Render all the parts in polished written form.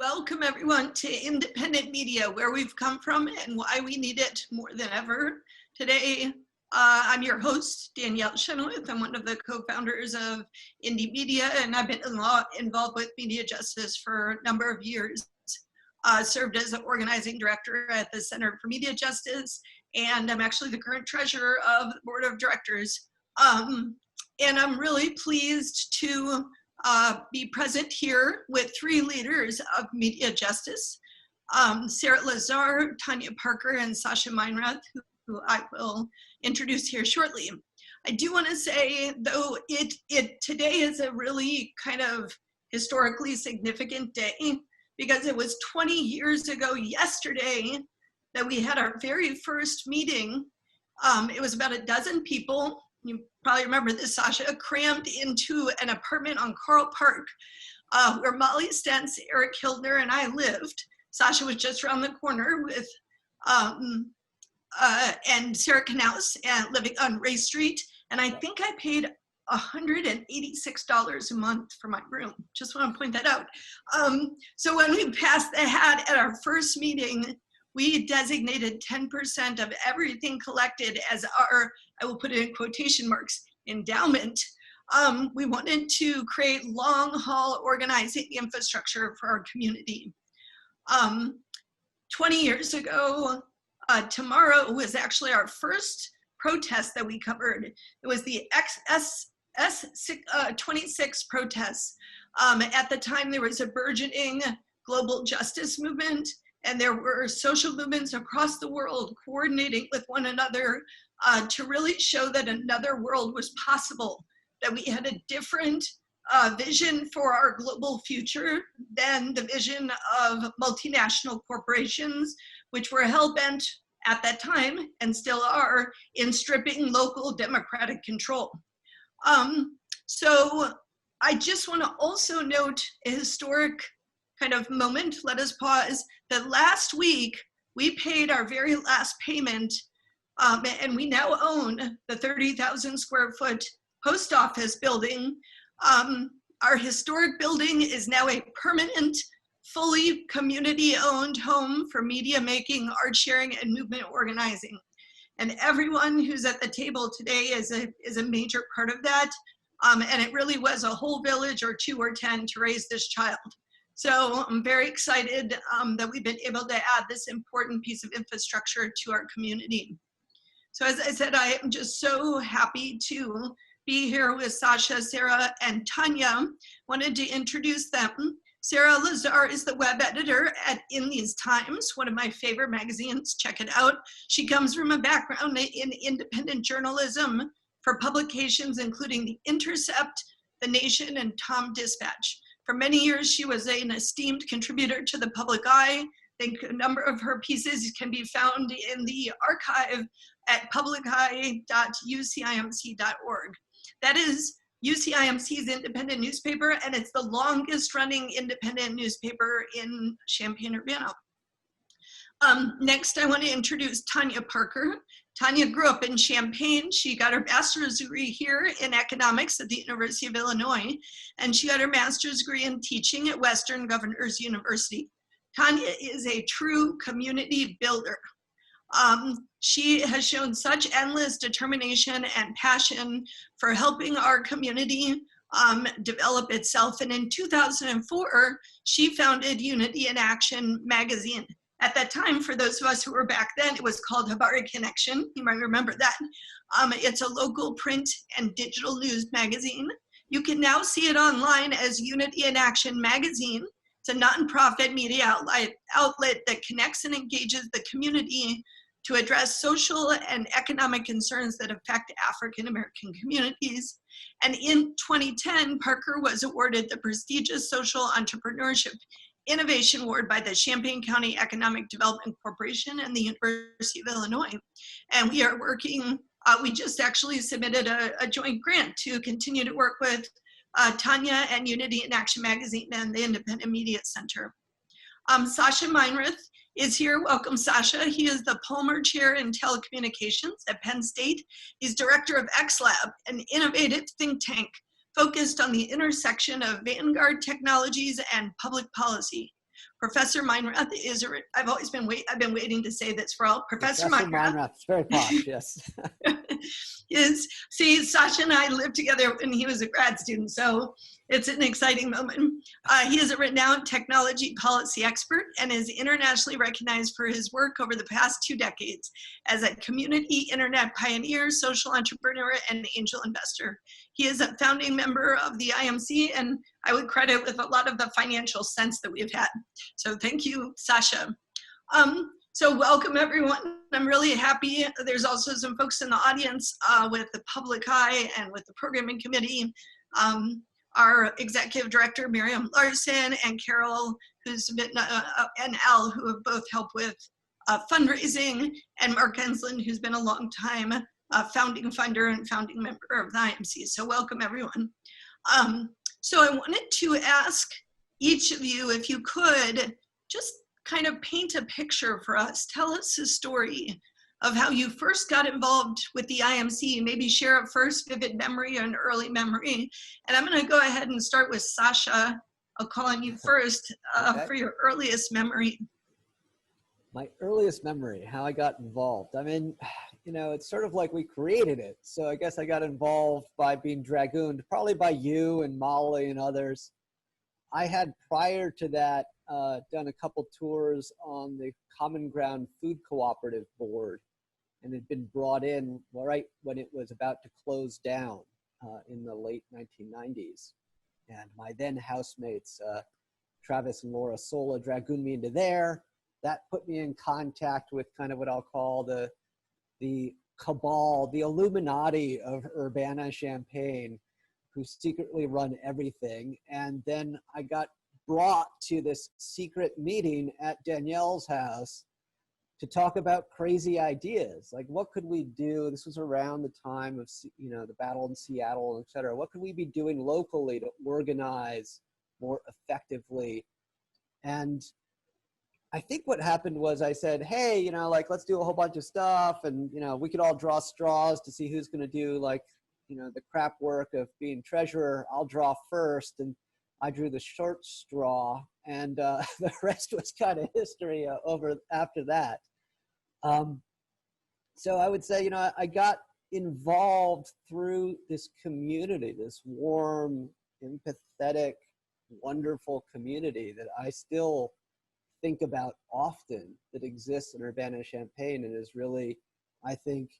Welcome everyone to Independent Media, where we've come from and why we need it more than ever. Today, I'm your host, Danielle Chynoweth. I'm one of the co-founders of Indie Media, and I've been involved with media justice for a number of years. Served as an organizing director at the Center for Media Justice, and I'm actually the current treasurer of the board of directors. And I'm really pleased to be present here with three leaders of media justice, Sarah Lazare, Tanya Parker, and Sascha Meinrath, who I will introduce here shortly. I do want to say, though, today is a really kind of historically significant day, because it was 20 years ago yesterday that we had our very first meeting. It was about a dozen people. You probably remember this, Sascha, crammed into an apartment on Coral Park where Molly Stentz, Eric Hildner, and I lived. Sascha was just around the corner with, and Sarah Knauss living on Ray Street. And I think I paid $186 a month for my room. Just want to point that out. So when we passed the hat at our first meeting, we designated 10% of everything collected as our, I will put it in quotation marks, endowment. We wanted to create long haul organizing infrastructure for our community. 20 years ago, tomorrow was actually our first protest that we covered. It was the S26 protests. At the time, there was a burgeoning global justice movement, and there were social movements across the world coordinating with one another to really show that another world was possible, that we had a different vision for our global future than the vision of multinational corporations, which were hell-bent at that time and still are in stripping local democratic control. So I just want to also note a historic kind of moment. Let us pause. That last week we paid our very last payment, and we now own the 30,000 square foot post office building. Our historic building is now a permanent, fully community-owned home for media making, art sharing, and movement organizing. And everyone who's at the table today is a major part of that. And it really was a whole village or 2 or 10 to raise this child. So I'm very excited that we've been able to add this important piece of infrastructure to our community. So as I said, I am just so happy to be here with Sascha, Sarah, and Tanya. Wanted to introduce them. Sarah Lazare is the web editor at In These Times, one of my favorite magazines. Check it out. She comes from a background in independent journalism for publications including The Intercept, The Nation, and Tom Dispatch. For many years, she was an esteemed contributor to the Public Eye. I think a number of her pieces can be found in the archive at publiceye.ucimc.org. That is UCIMC's independent newspaper, and it's the longest running independent newspaper in Champaign, Urbana. Next, I want to introduce Tanya Parker. Tanya grew up in Champaign. She got her bachelor's degree here in economics at the University of Illinois, and she got her master's degree in teaching at Western Governors University. Tanya is a true community builder. She has shown such endless determination and passion for helping our community develop itself. And in 2004, she founded Unity in Action magazine. At that time, for those of us who were back then, it was called Habari Connection. You might remember that. It's a local print and digital news magazine. You can now see it online as Unity in Action magazine. It's a nonprofit media outlet that connects and engages the community to address social and economic concerns that affect African American communities. And in 2010, Parker was awarded the prestigious Social Entrepreneurship Innovation Award by the Champaign County Economic Development Corporation and the University of Illinois. And we are working, we just actually submitted a joint grant to continue to work with Tanya and Unity in Action magazine and the Independent Media Center. Sascha Meinrath is here. Welcome, Sascha. He is the Palmer Chair in Telecommunications at Penn State. He's director of XLab, an innovative think tank focused on the intersection of vanguard technologies and public policy. Professor Meinrath is, I've been waiting to say this for all. Professor Meinrath, it's very posh, yes. See, Sascha and I lived together when he was a grad student, so it's an exciting moment. He is a renowned technology policy expert and is internationally recognized for his work over the past 2 decades as a community internet pioneer, social entrepreneur, and angel investor. He is a founding member of the IMC, and I would credit with a lot of the financial sense that we've had. So thank you, Sascha. So welcome everyone. I'm really happy. There's also some folks in the audience with the public eye and with the programming committee. Our executive director, Miriam Larson, and Carol, who's been, and Al, who have both helped with fundraising, and Mark Ensland, who's been a long time founding funder and founding member of the IMC. So welcome everyone. So I wanted to ask each of you, if you could, just kind of paint a picture for us. Tell us the story of how you first got involved with the IMC. Maybe share a first vivid memory or an early memory. And I'm gonna go ahead and start with Sascha. I'll call on you first Okay. For your earliest memory. My earliest memory, how I got involved. I mean, you know, it's sort of like we created it. So I guess I got involved by being dragooned, probably by you and Molly and others. I had prior to that done a couple tours on the Common Ground Food Cooperative Board, and had been brought in right when it was about to close down in the late 1990s. And my then housemates, Travis and Laura Sola, dragooned me into there. That put me in contact with kind of what I'll call the cabal, the Illuminati of Urbana-Champaign, who secretly run everything. And then I got brought to this secret meeting at Danielle's house to talk about crazy ideas. Like, what could we do? This was around the time of, you know, the battle in Seattle, et cetera. What could we be doing locally to organize more effectively? And I think what happened was I said, hey, you know, like, let's do a whole bunch of stuff. And, you know, we could all draw straws to see who's going to do, like, you know, the crap work of being treasurer. I'll draw first. And I drew the short straw, and the rest was kind of history over after that. So I would say, you know, I got involved through this community, this warm, empathetic, wonderful community that I still think about often, that exists in Urbana-Champaign, and is really, I think,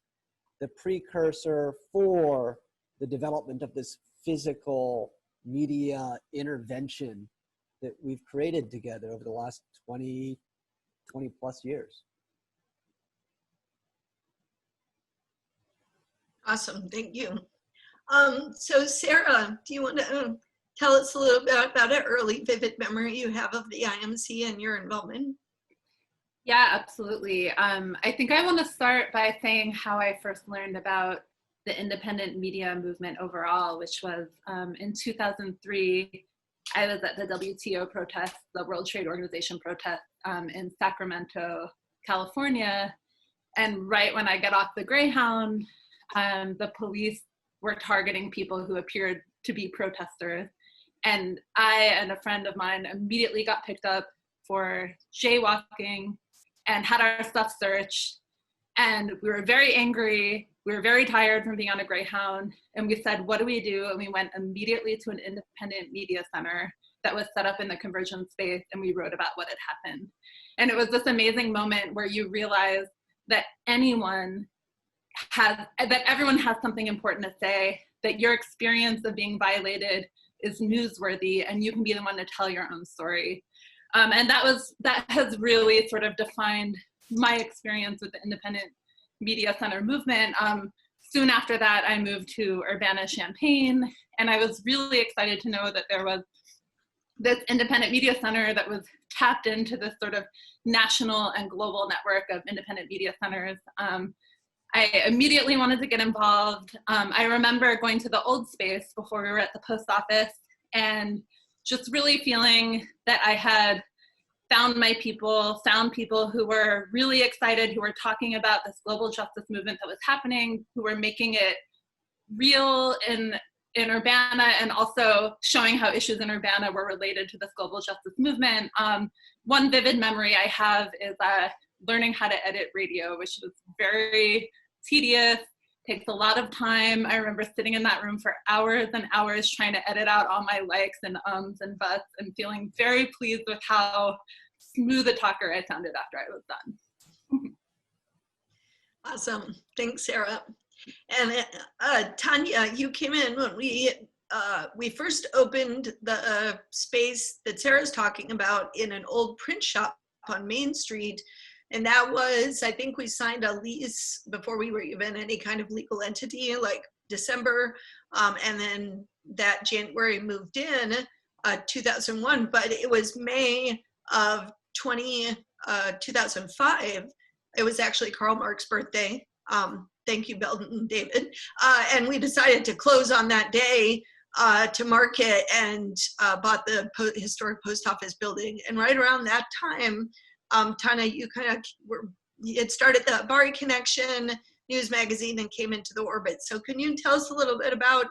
the precursor for the development of this physical media intervention that we've created together over the last 20 plus years. Awesome, thank you. So Sarah, do you want to tell us a little bit about an early vivid memory you have of the IMC and your involvement? Yeah, absolutely. I think I want to start by saying how I first learned about the independent media movement overall, which was in 2003, I was at the WTO protest, the World Trade Organization protest in Sacramento, California. And right when I got off the Greyhound, the police were targeting people who appeared to be protesters. And I and a friend of mine immediately got picked up for jaywalking and had our stuff searched. And we were very angry. We were very tired from being on a Greyhound. And we said, what do we do? And we went immediately to an independent media center that was set up in the conversion space, and we wrote about what had happened. And it was this amazing moment where you realize that everyone has something important to say, that your experience of being violated is newsworthy, and you can be the one to tell your own story. And that has really sort of defined my experience with the independent media center movement. Soon after that, I moved to Urbana-Champaign, and I was really excited to know that there was this independent media center that was tapped into this sort of national and global network of independent media centers. I immediately wanted to get involved. I remember going to the old space before we were at the post office and just really feeling that I had found my people, found people who were really excited, who were talking about this global justice movement that was happening, who were making it real in in Urbana, and also showing how issues in Urbana were related to this global justice movement. One vivid memory I have is learning how to edit radio, which was very tedious, takes a lot of time. I remember sitting in that room for hours and hours trying to edit out all my likes and ums and buts, and feeling very pleased with how smooth a talker I sounded after I was done. Awesome. Thanks, Sarah. And Tanya, you came in when we first opened the space that Sarah's talking about in an old print shop on Main Street. And that was, I think we signed a lease before we were even any kind of legal entity, like December. And then that January moved in 2001, but it was May of 2005. It was actually Karl Marx's birthday. Thank you, Belden and David. And we decided to close on that day to market, and bought the historic post office building. And right around that time, Tanya, you had started the Bari Connection news magazine and came into the orbit. So can you tell us a little bit about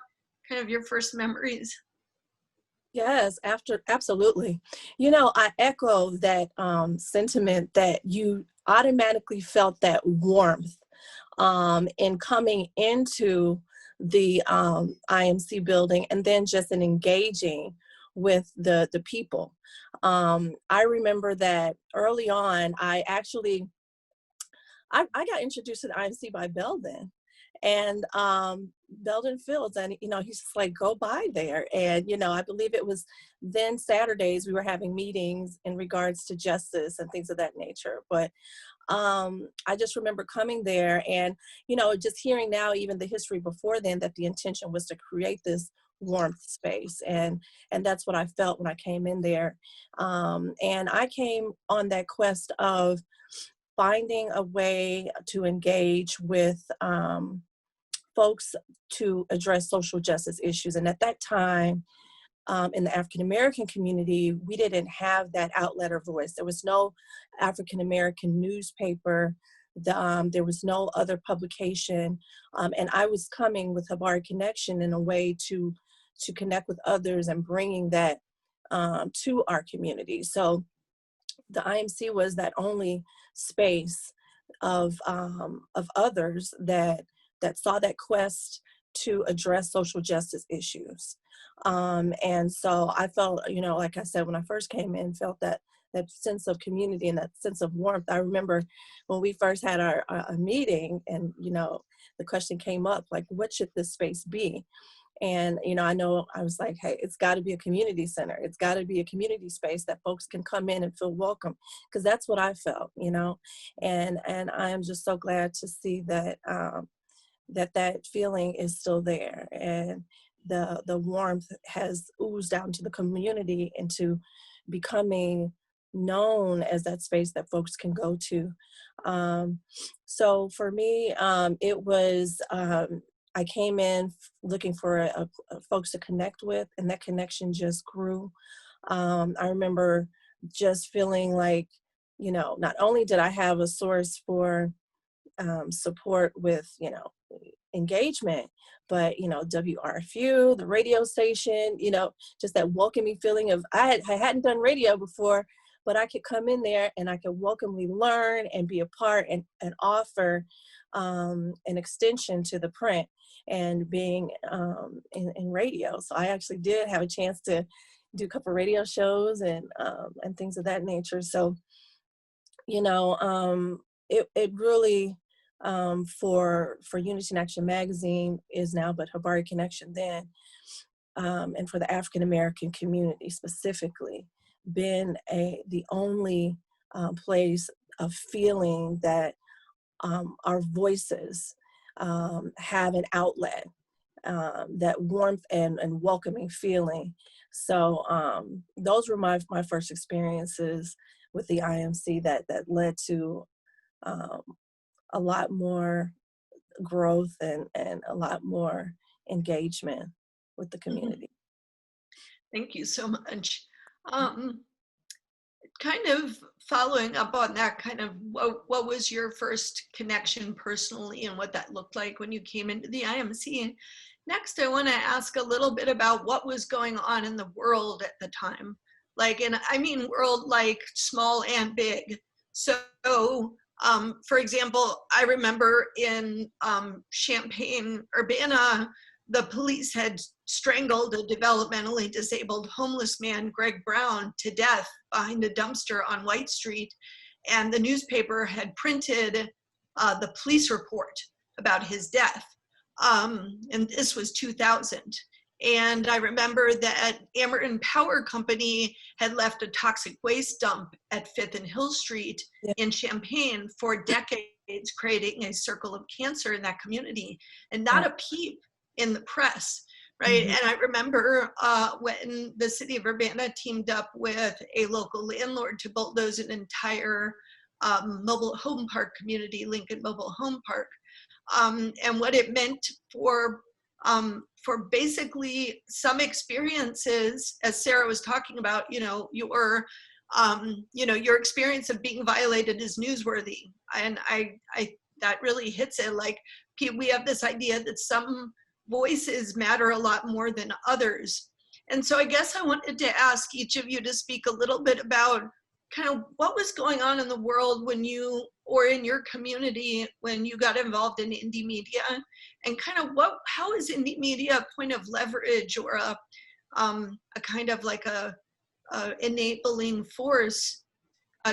kind of your first memories? Yes, absolutely. You know, I echo that sentiment that you automatically felt that warmth in coming into the IMC building, and then just in engaging with the people. I remember that early on, I got introduced to the IMC by Belden. And Belden Fields, and he's just like, go by there. And I believe it was then Saturdays we were having meetings in regards to justice and things of that nature. But I just remember coming there and just hearing now even the history before then, that the intention was to create this warmth space, and that's what I felt when I came in there. And I came on that quest of finding a way to engage with folks to address social justice issues. And at that time, in the African-American community, we didn't have that outlet or voice. There was no African-American newspaper. There was no other publication. And I was coming with Habari Connection in a way to connect with others and bringing that to our community. So the IMC was that only space of others that saw that quest to address social justice issues. And so I felt, like I said, when I first came in, felt that sense of community and that sense of warmth. I remember when we first had our meeting, and, the question came up, like, what should this space be? And, I know I was like, hey, it's got to be a community center. It's got to be a community space that folks can come in and feel welcome, because that's what I felt, and I am just so glad to see that that feeling is still there, and the warmth has oozed out into the community, into becoming known as that space that folks can go to. So for me, it was, I came in looking for folks to connect with, and that connection just grew. I remember just feeling like, not only did I have a source for support with, engagement, but, WRFU, the radio station, just that welcoming feeling of, I hadn't done radio before, but I could come in there and I could welcomely learn and be a part and offer an extension to the print and being in radio. So I actually did have a chance to do a couple of radio shows and things of that nature. So, it really, for Unity in Action magazine is now, but Habari Connection then, and for the African American community specifically, been the only place of feeling that our voices have an outlet, that warmth and welcoming feeling. So those were my first experiences with the IMC that led to a lot more growth and a lot more engagement with the community. Thank you so much. Kind of following up on that, kind of what was your first connection personally, and what that looked like when you came into the IMC? Next, I want to ask a little bit about what was going on in the world at the time. Like, and I mean world like small and big. So, for example, I remember in Champaign, Urbana, the police had strangled a developmentally disabled homeless man, Greg Brown, to death behind a dumpster on White Street. And the newspaper had printed the police report about his death. And this was 2000. And I remember that Amerton Power Company had left a toxic waste dump at 5th and Hill Street in Champaign for decades, creating a circle of cancer in that community, and not a peep in the press, right? And I remember when the city of Urbana teamed up with a local landlord to bulldoze an entire mobile home park community, Lincoln Mobile Home Park, and what it meant for basically some experiences, as Sarah was talking about, your experience of being violated is newsworthy. And I that really hits it. Like, we have this idea that some voices matter a lot more than others. And so I guess I wanted to ask each of you to speak a little bit about kind of what was going on in the world when you, or in your community, when you got involved in indie media, and kind of how is indie media a point of leverage, or a kind of like a enabling force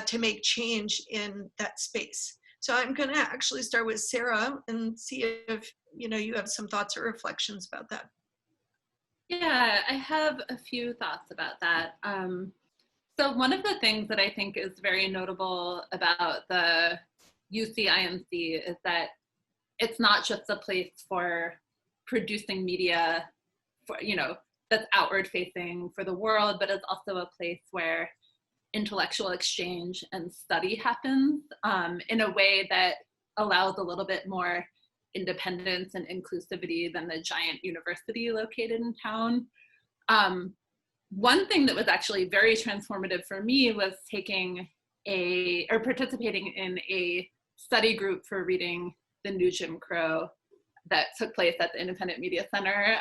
to make change in that space? So I'm going to actually start with Sarah and see if you have some thoughts or reflections about that. Yeah, I have a few thoughts about that. So one of the things that I think is very notable about the UC IMC is that it's not just a place for producing media for, that's outward facing for the world, but it's also a place where intellectual exchange and study happens in a way that allows a little bit more independence and inclusivity than the giant university located in town. One thing that was actually very transformative for me was participating in a study group for reading The New Jim Crow that took place at the Independent Media Center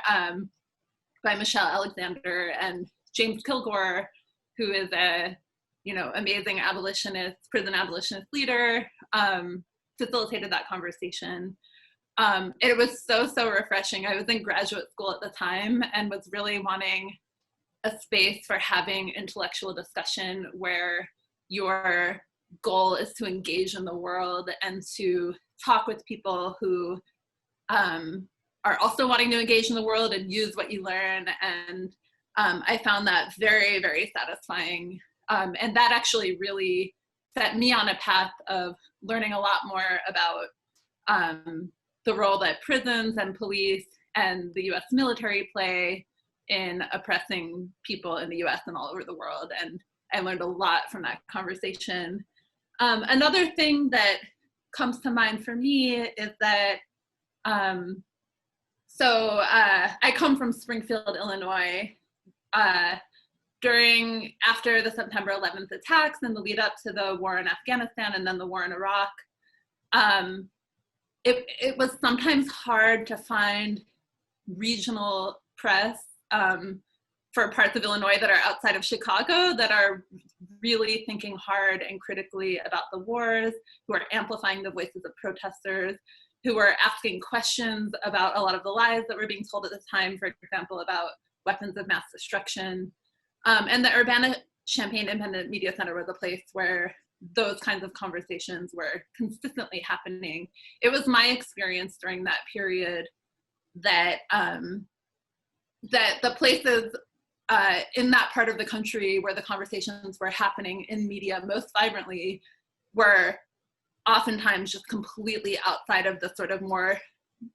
by Michelle Alexander and James Kilgore, who is a amazing prison abolitionist leader, facilitated that conversation. It was so refreshing. I was in graduate school at the time and was really wanting a space for having intellectual discussion where your goal is to engage in the world and to talk with people who are also wanting to engage in the world and use what you learn. And I found that very, very satisfying. And that actually really set me on a path of learning a lot more about the role that prisons and police and the US military play in oppressing people in the US and all over the world. And I learned a lot from that conversation. Another thing that comes to mind for me is that, I come from Springfield, Illinois. After the September 11th attacks and the lead up to the war in Afghanistan and then the war in Iraq, it was sometimes hard to find regional press for parts of Illinois that are outside of Chicago that are really thinking hard and critically about the wars, who are amplifying the voices of protesters, who are asking questions about a lot of the lies that were being told at the time, for example, about weapons of mass destruction. And the Urbana-Champaign Independent Media Center was a place where those kinds of conversations were consistently happening. It was my experience during that period that that the places in that part of the country where the conversations were happening in media most vibrantly were oftentimes just completely outside of the sort of more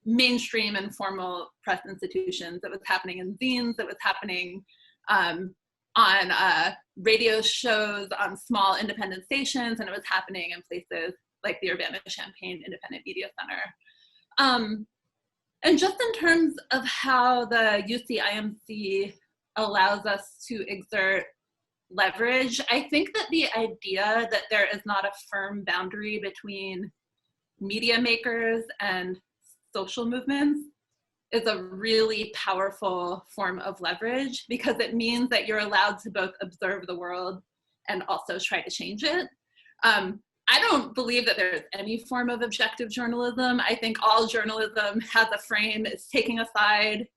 mainstream and formal press institutions. It was happening in zines, it was happening on radio shows, on small independent stations, and it was happening in places like the Urbana-Champaign Independent Media Center. And just in terms of how the UC-IMC allows us to exert leverage, I think that the idea that there is not a firm boundary between media makers and social movements is a really powerful form of leverage, because it means that you're allowed to both observe the world and also try to change it. I don't believe that there's any form of objective journalism. I think all journalism has a frame. It's taking a side.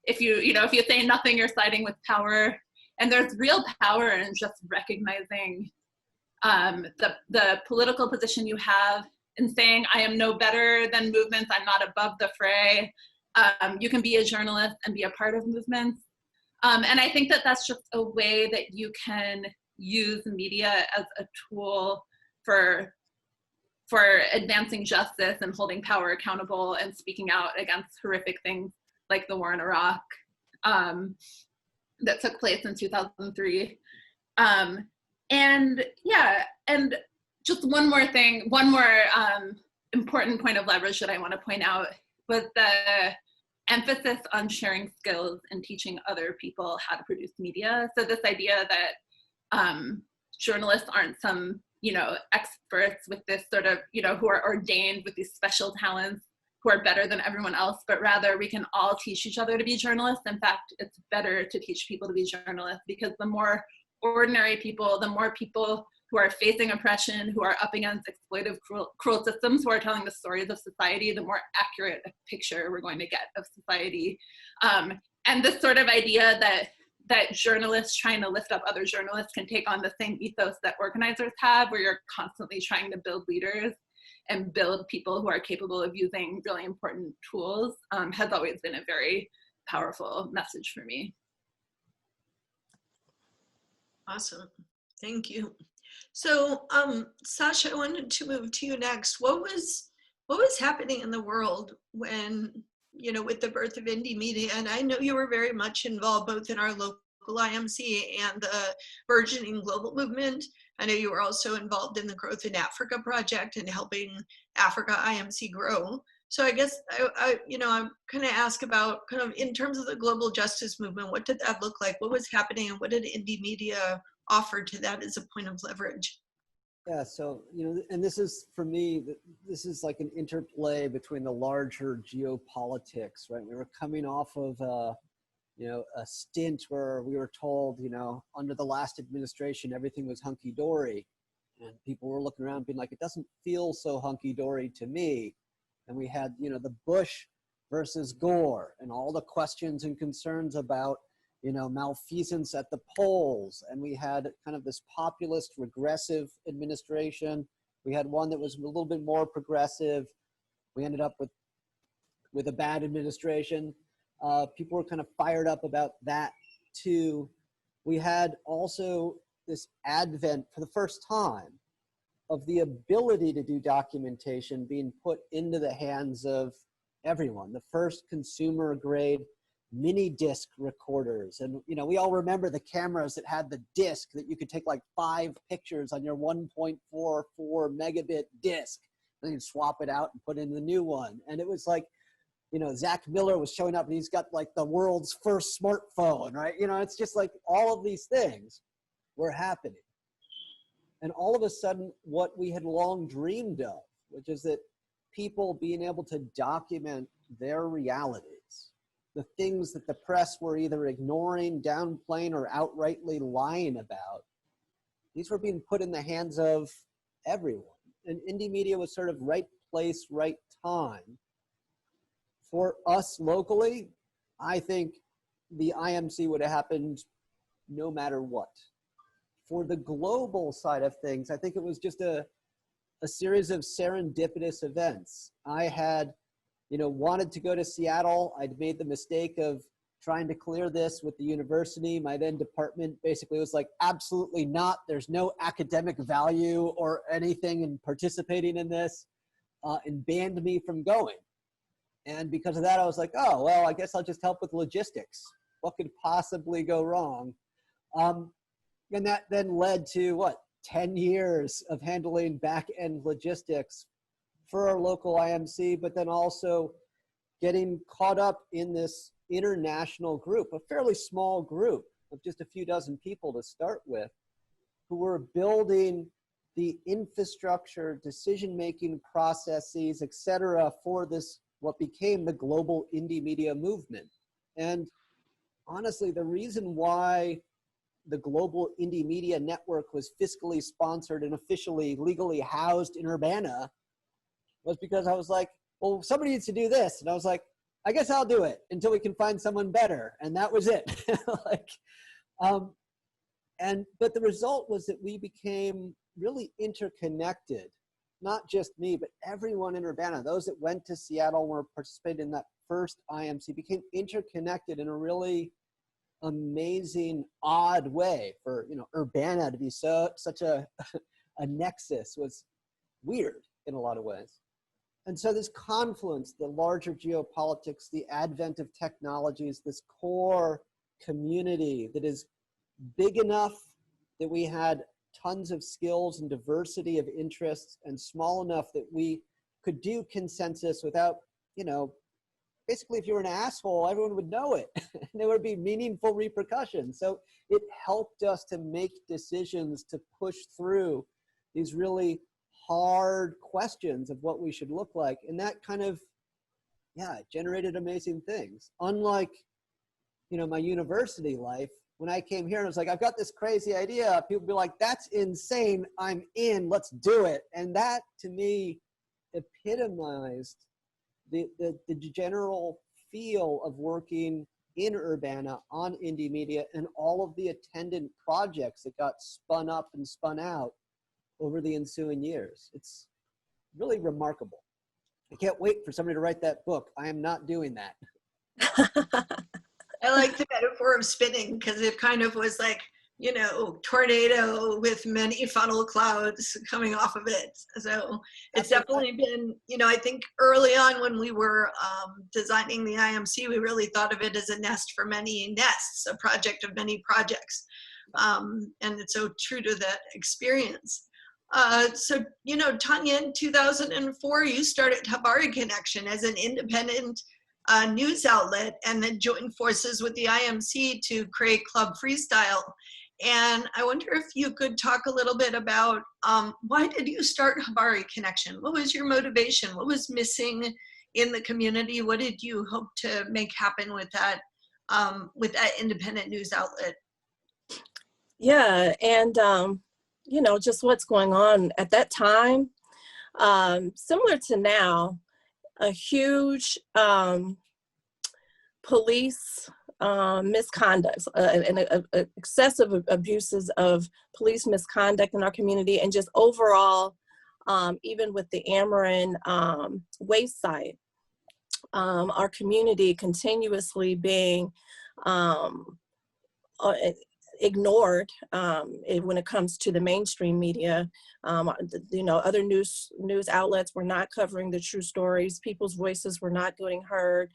If you say nothing, you're siding with power. And there's real power in just recognizing the political position you have, and saying, I am no better than movements, I'm not above the fray. You can be a journalist and be a part of movements. And I think that that's just a way that you can use media as a tool for advancing justice and holding power accountable and speaking out against horrific things like the war in Iraq that took place in 2003. And just one more important point of leverage that I want to point out was the emphasis on sharing skills and teaching other people how to produce media. So this idea that journalists aren't some, experts with this sort of, who are ordained with these special talents, who are better than everyone else, but rather we can all teach each other to be journalists. In fact, it's better to teach people to be journalists, because the more ordinary people, the more people who are facing oppression, who are up against exploitive, cruel systems, who are telling the stories of society, the more accurate a picture we're going to get of society. And this sort of idea that journalists trying to lift up other journalists can take on the same ethos that organizers have, where you're constantly trying to build leaders and build people who are capable of using really important tools, has always been a very powerful message for me. Awesome, thank you. So Sascha, I wanted to move to you next. What was happening in the world when, with the birth of indie media? And I know you were very much involved both in our local IMC and the burgeoning global movement. I know you were also involved in the Growth in Africa project and helping Africa IMC grow. So I guess I'm kind of ask about kind of in terms of the global justice movement, what did that look like? What was happening, and what did indie media offer to that as a point of leverage? Yeah, so, and this is, for me, this is like an interplay between the larger geopolitics, right? We were coming off of, a stint where we were told, under the last administration, everything was hunky-dory. And people were looking around being like, it doesn't feel so hunky-dory to me. And we had, the Bush versus Gore and all the questions and concerns about, malfeasance at the polls. And we had kind of this populist, regressive administration. We had one that was a little bit more progressive. We ended up with a bad administration. People were kind of fired up about that too. We had also this advent for the first time of the ability to do documentation being put into the hands of everyone. The first consumer grade mini disc recorders. And, we all remember the cameras that had the disc that you could take like 5 pictures on your 1.44 megabit disc, and then swap it out and put in the new one. And it was like, Zach Miller was showing up and he's got like the world's first smartphone, right? It's just like all of these things were happening. And all of a sudden, what we had long dreamed of, which is that people being able to document their realities, the things that the press were either ignoring, downplaying, or outrightly lying about, these were being put in the hands of everyone. And indie media was sort of right place, right time. For us locally, I think the IMC would have happened no matter what. For the global side of things, I think it was just a series of serendipitous events. I had, wanted to go to Seattle. I'd made the mistake of trying to clear this with the university. My then department basically was like, absolutely not. There's no academic value or anything in participating in this, and banned me from going. And because of that, I was like, oh, well, I guess I'll just help with logistics. What could possibly go wrong? And that then led to 10 years of handling back-end logistics for our local IMC, but then also getting caught up in this international group, a fairly small group of just a few dozen people to start with, who were building the infrastructure, decision-making processes, et cetera, for this what became the global indie media movement. And honestly, the reason why the global indie media network was fiscally sponsored and officially legally housed in Urbana was because I was like, well, somebody needs to do this. And I was like, I guess I'll do it until we can find someone better. And that was it. But the result was that we became really interconnected. Not just me, but everyone in Urbana, those that went to Seattle and were participating in that first IMC became interconnected in a really amazing, odd way. For, you know, Urbana to be such a nexus was weird in a lot of ways. And so this confluence, the larger geopolitics, the advent of technologies, this core community that is big enough that we had tons of skills and diversity of interests, and small enough that we could do consensus without, you know, basically if you were an asshole, everyone would know it and there would be meaningful repercussions. So it helped us to make decisions to push through these really hard questions of what we should look like. And that kind of, yeah, generated amazing things. Unlike, you know, my university life, when I came here and I was like, I've got this crazy idea, people be like, that's insane, I'm in, let's do it. And that to me epitomized the general feel of working in Urbana on indie media and all of the attendant projects that got spun up and spun out over the ensuing years. It's really remarkable. I can't wait for somebody to write that book. I am not doing that. I like the metaphor of spinning because it kind of was like, you know, tornado with many funnel clouds coming off of it. So it's definitely been, you know, I think early on when we were designing the IMC, we really thought of it as a nest for many nests, a project of many projects. And it's so true to that experience. So, you know, Tanya, in 2004, you started Habari Connection as an independent news outlet and then joined forces with the IMC to create Club Freestyle. And I wonder if you could talk a little bit about why did you start Habari Connection? What was your motivation? What was missing in the community? What did you hope to make happen with that independent news outlet? Yeah, and you know, just what's going on at that time, similar to now, a huge police misconduct and excessive abuses of police misconduct in our community, and just overall, even with the Ameren waste site, our community continuously being ignored when it comes to the mainstream media. You know, other news outlets were not covering the true stories. People's voices were not getting heard.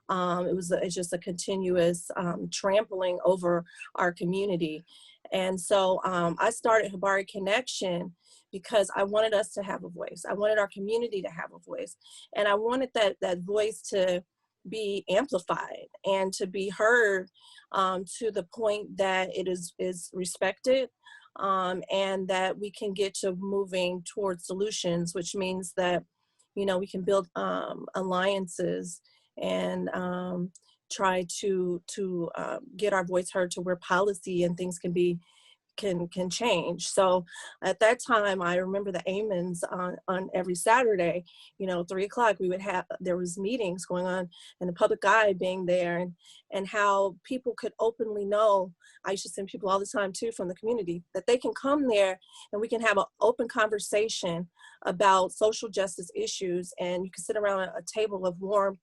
It's just a continuous trampling over our community. And so I started Habari Connection because I wanted us to have a voice. I wanted our community to have a voice. And I wanted that voice to be amplified and to be heard to the point that it is respected, and that we can get to moving towards solutions, which means that, you know, we can build alliances and try to get our voice heard to where policy and things can change. So at that time, I remember the amens on every Saturday, you know, 3 o'clock, there was meetings going on and the public eye being there, and how people could openly know. I used to send people all the time too from the community that they can come there and we can have an open conversation about social justice issues, and you can sit around a table of warm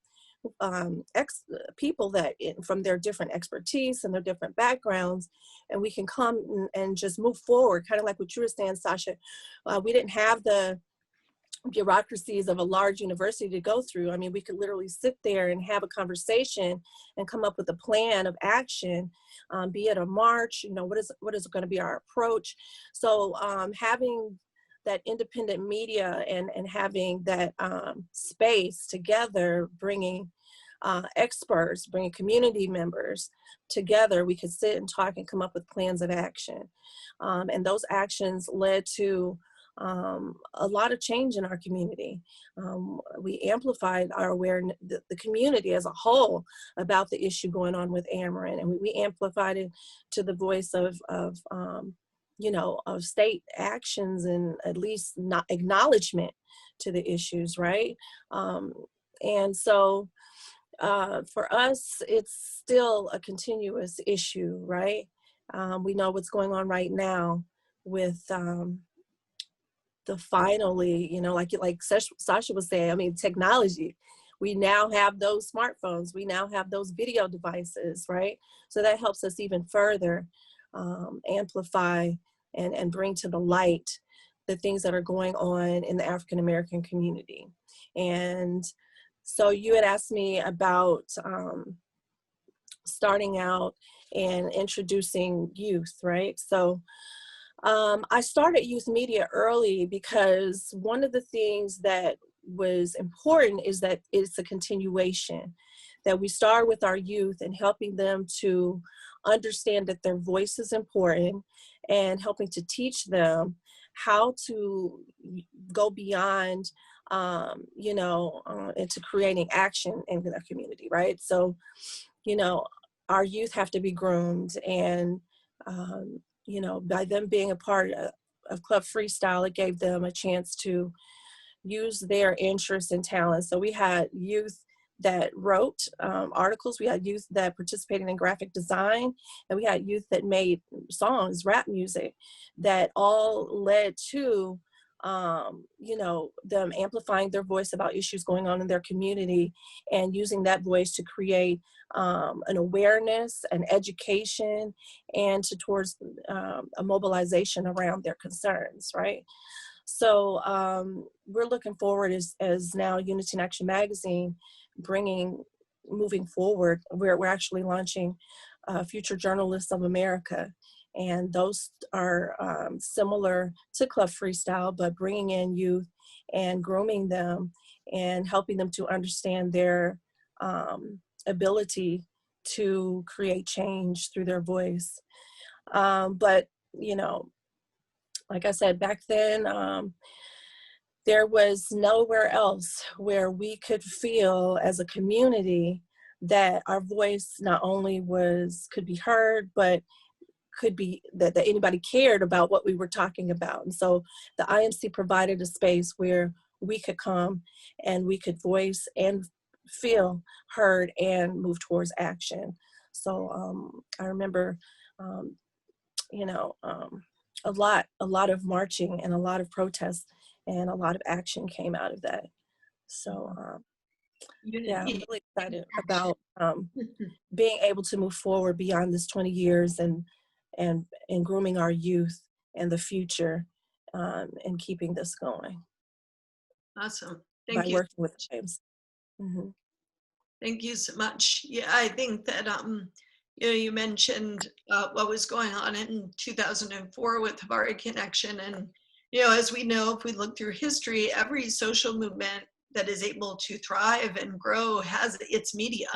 people that from their different expertise and their different backgrounds, and we can come and just move forward, kind of like what you were saying, Sascha. We didn't have the bureaucracies of a large university to go through. I mean, we could literally sit there and have a conversation and come up with a plan of action, be it a march, you know, what is going to be our approach. So having that independent media and having that space together, bringing experts, bringing community members together, we could sit and talk and come up with plans of action. And those actions led to a lot of change in our community. We amplified our awareness, the community as a whole, about the issue going on with Ameren, and we amplified it to the voice of you know, of state actions and at least not acknowledgement to the issues, right? And so for us, it's still a continuous issue, right? We know what's going on right now with the finally, you know, like Sascha was saying, I mean, technology. We now have those smartphones. We now have those video devices, right? So that helps us even further amplify and bring to the light the things that are going on in the African-American community. And so you had asked me about starting out and introducing youth, right? So I started youth media early because one of the things that was important is that it's a continuation, that we start with our youth and helping them to understand that their voice is important and helping to teach them how to go beyond, you know, into creating action in the community, right? So, you know, our youth have to be groomed, and you know, by them being a part of Club Freestyle, it gave them a chance to use their interests and talents. So we had youth that wrote articles, we had youth that participated in graphic design, and we had youth that made songs, rap music, that all led to you know, them amplifying their voice about issues going on in their community and using that voice to create an awareness, an education, and towards a mobilization around their concerns, right? So we're looking forward as now Unity in Action Magazine moving forward. We're actually launching Future Journalists of America. And those are similar to Club Freestyle, but bringing in youth and grooming them and helping them to understand their ability to create change through their voice. But, you know, like I said, back then, there was nowhere else where we could feel as a community that our voice not only could be heard, but could be that anybody cared about what we were talking about. And so the IMC provided a space where we could come and we could voice and feel heard and move towards action. So I remember, you know, a lot of marching and a lot of protests and a lot of action came out of that. So yeah, I'm really excited about being able to move forward beyond this 20 years and grooming our youth and the future and keeping this going. Awesome. Thank you. By working with James. Mm-hmm. Thank you so much. Yeah, I think that you know, you mentioned what was going on in 2004 with Havari Connection, and you know, as we know, if we look through history, every social movement that is able to thrive and grow has its media.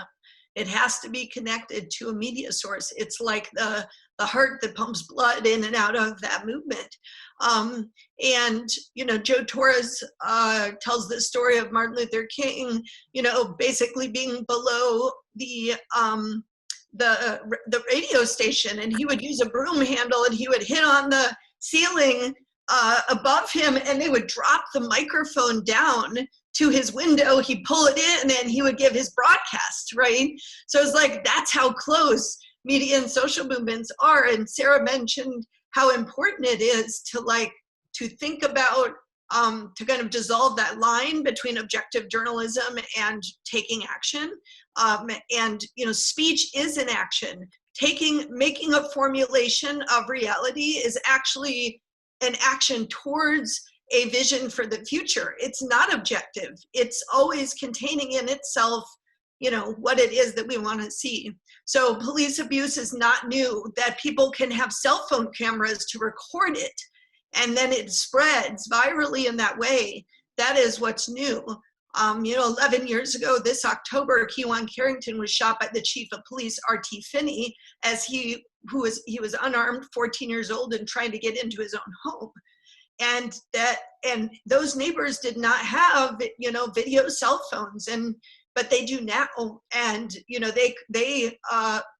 It has to be connected to a media source. It's like the heart that pumps blood in and out of that movement. And, you know, Joe Torres tells the story of Martin Luther King, you know, basically being below the radio station, and he would use a broom handle and he would hit on the ceiling above him, and they would drop the microphone down to his window, he'd pull it in, and then he would give his broadcast, right? So it's like, that's how close media and social movements are. And Sarah mentioned how important it is to think about, to kind of dissolve that line between objective journalism and taking action. And, you know, speech is an action. Making a formulation of reality is actually an action towards a vision for the future. It's not objective. It's always containing in itself, you know, what it is that we want to see. So police abuse is not new, that people can have cell phone cameras to record it, and then it spreads virally in that way. That is what's new. You know, 11 years ago, this October, Kewan Carrington was shot by the chief of police, R.T. Finney, as he was unarmed, 14 years old, and trying to get into his own home. and those neighbors did not have, video cell phones, but they do now. And they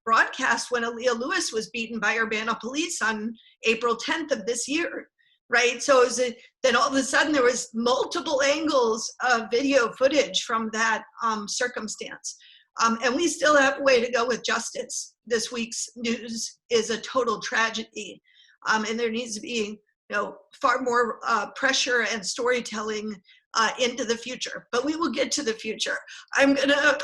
broadcast when Aaliyah Lewis was beaten by Urbana police on April 10th of this year, right? So then all of a sudden there was multiple angles of video footage from that circumstance. And we still have a way to go with justice. This week's news is a total tragedy. And there needs to be far more pressure and storytelling into the future. But we will get to the future. I'm going to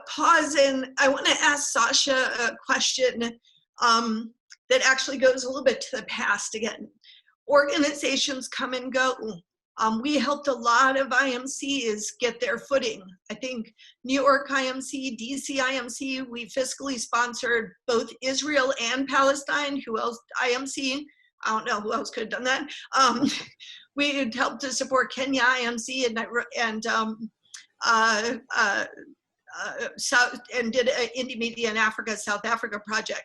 pause, and I want to ask Sascha a question that actually goes a little bit to the past again. Organizations come and go. We helped a lot of IMCs get their footing. I think New York IMC, DC IMC, we fiscally sponsored both Israel and Palestine. Who else? IMC, I don't know who else could have done that. We had helped to support Kenya IMC and did an Indie Media in Africa, South Africa project.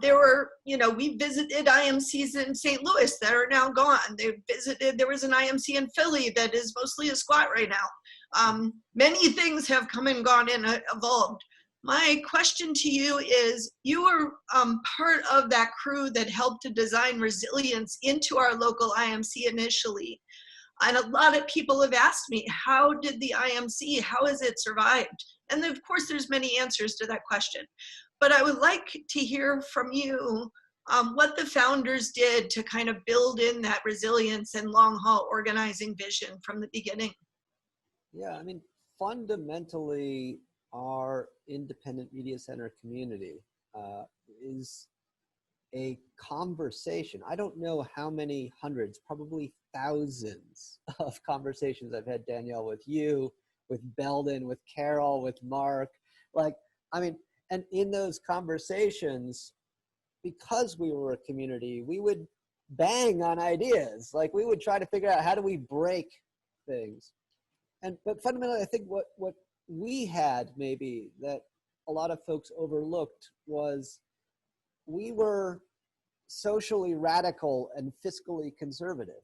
There were, we visited IMCs in St. Louis that are now gone. There was an IMC in Philly that is mostly a squat right now. Many things have come and gone and evolved. My question to you is, you were part of that crew that helped to design resilience into our local IMC initially. And a lot of people have asked me, how did the IMC, how has it survived? And of course, there's many answers to that question. But I would like to hear from you what the founders did to kind of build in that resilience and long haul organizing vision from the beginning. Yeah, I mean, fundamentally, our independent media center community is a conversation. I don't know how many hundreds, probably thousands of conversations I've had, Danielle, with you, with Belden, with Carol, with Mark. And in those conversations, because we were a community, we would bang on ideas. We would try to figure out, how do we break things? But fundamentally, I think what we had maybe that a lot of folks overlooked was we were socially radical and fiscally conservative,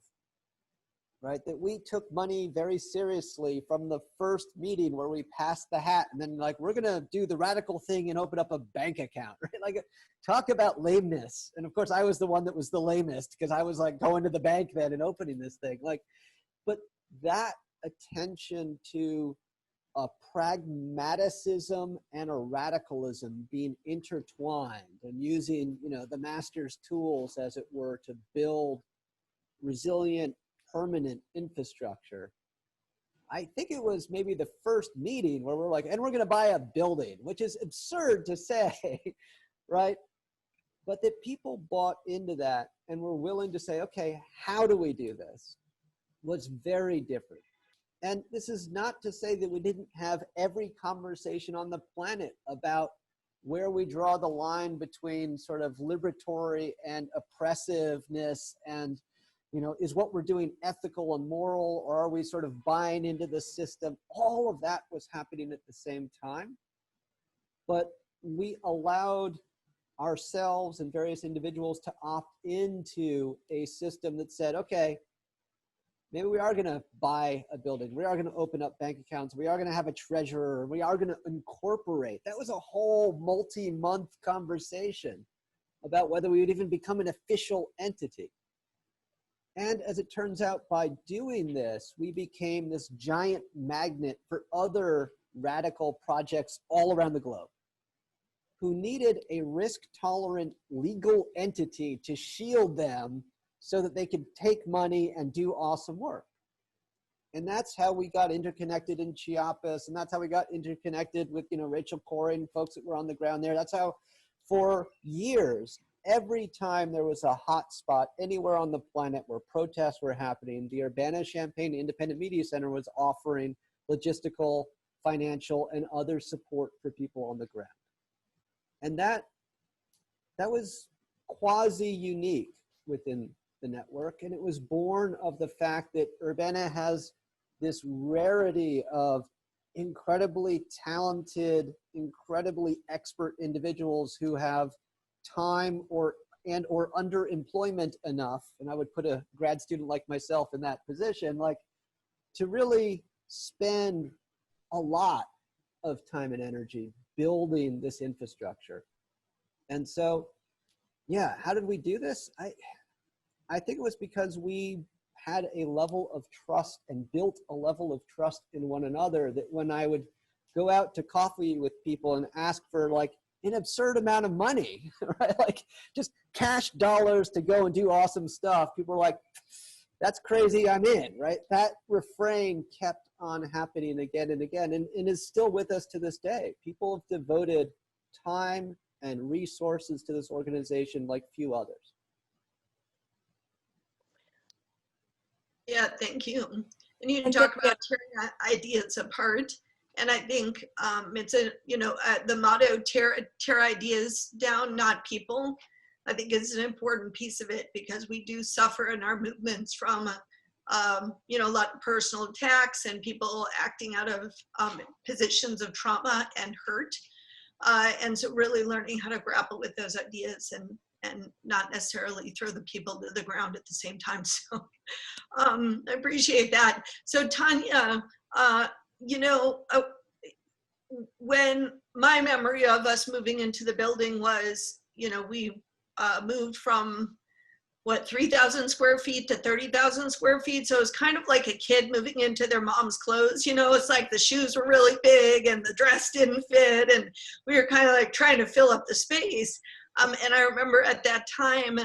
right? That we took money very seriously from the first meeting where we passed the hat and then we're going to do the radical thing and open up a bank account, right? Talk about lameness. And of course I was the one that was the lamest because I was going to the bank then and opening this thing. But that attention to a pragmaticism and a radicalism being intertwined and using, the master's tools, as it were, to build resilient, permanent infrastructure. I think it was maybe the first meeting where we're and we're going to buy a building, which is absurd to say, right? But that people bought into that and were willing to say, okay, how do we do this? Was very different. And this is not to say that we didn't have every conversation on the planet about where we draw the line between sort of liberatory and oppressiveness and, is what we're doing ethical and moral, or are we sort of buying into the system? All of that was happening at the same time. But we allowed ourselves and various individuals to opt into a system that said, okay, maybe we are going to buy a building. We are going to open up bank accounts. We are going to have a treasurer. We are going to incorporate. That was a whole multi-month conversation about whether we would even become an official entity. And as it turns out, by doing this, we became this giant magnet for other radical projects all around the globe who needed a risk-tolerant legal entity to shield them so that they could take money and do awesome work. And that's how we got interconnected in Chiapas, and that's how we got interconnected with, Rachel Corey and folks that were on the ground there. That's how, for years, every time there was a hot spot anywhere on the planet where protests were happening, the Urbana-Champaign Independent Media Center was offering logistical, financial, and other support for people on the ground. And that was quasi-unique within the network, and it was born of the fact that Urbana has this rarity of incredibly talented, incredibly expert individuals who have time or and or underemployment enough, and I would put a grad student like myself in that position, like to really spend a lot of time and energy building this infrastructure. And so, yeah, how did we do this? I think it was because we had a level of trust and built a level of trust in one another, that when I would go out to coffee with people and ask for like an absurd amount of money, right? Like just cash dollars to go and do awesome stuff. People were like, that's crazy, I'm in, right? That refrain kept on happening again and again, and is still with us to this day. People have devoted time and resources to this organization like few others. Yeah, thank you. And you And talk about tearing ideas apart. And I think it's the motto, tear ideas down, not people. I think is an important piece of it, because we do suffer in our movements from, a lot of personal attacks and people acting out of positions of trauma and hurt. And so really learning how to grapple with those ideas and not necessarily throw the people to the ground at the same time. So I appreciate that. So Tanya, when my memory of us moving into the building was, we moved from 3,000 square feet to 30,000 square feet. So it was kind of like a kid moving into their mom's clothes. It's like the shoes were really big and the dress didn't fit, and we were kind of like trying to fill up the space. And I remember at that time,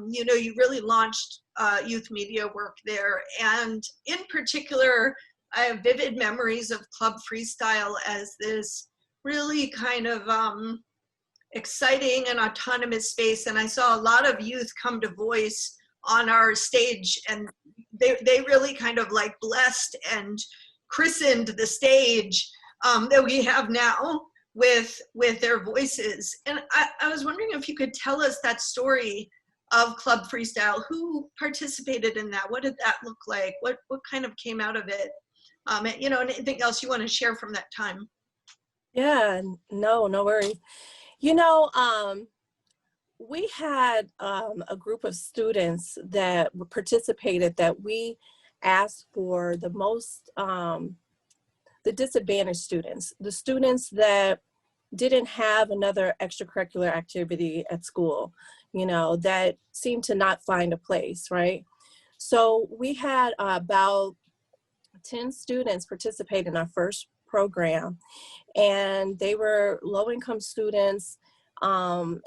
you really launched youth media work there. And in particular, I have vivid memories of Club Freestyle as this really kind of exciting and autonomous space. And I saw a lot of youth come to voice on our stage, and they really kind of like blessed and christened the stage that we have now with their voices. And I was wondering if you could tell us that story of Club Freestyle. Who participated in that? What did that look like? What kind of came out of it? And anything else you want to share from that time? Yeah, no worries. We had a group of students that participated, that we asked for the most, the disadvantaged students, the students that didn't have another extracurricular activity at school, that seemed to not find a place, right? So we had about 10 students participate in our first program, and they were low-income students, and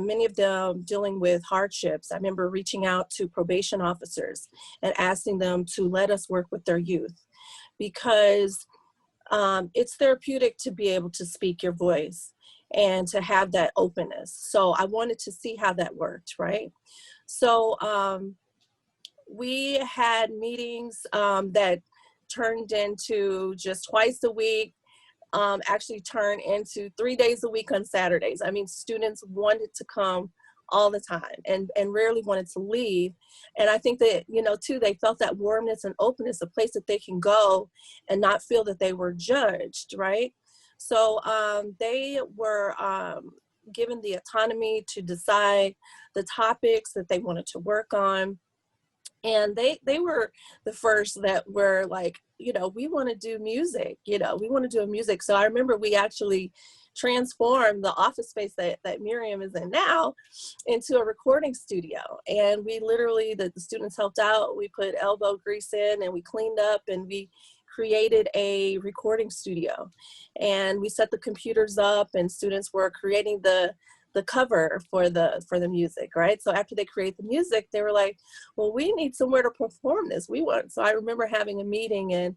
many of them dealing with hardships. I remember reaching out to probation officers and asking them to let us work with their youth, because it's therapeutic to be able to speak your voice and to have that openness. So I wanted to see how that worked, right? So we had meetings that turned into just twice a week, actually turned into 3 days a week on Saturdays. I mean, students wanted to come all the time and rarely wanted to leave. And I think that, too, they felt that warmness and openness, a place that they can go and not feel that they were judged, right? So they were given the autonomy to decide the topics that they wanted to work on. And they were the first that were like, we want to do music, we want to do music. So I remember we actually transformed the office space that Miriam is in now into a recording studio. And we literally, the students helped out, we put elbow grease in and we cleaned up and we created a recording studio. And we set the computers up and students were creating the cover for the music, right? So after they create the music, they were like, well, we need somewhere to perform this. So I remember having a meeting and,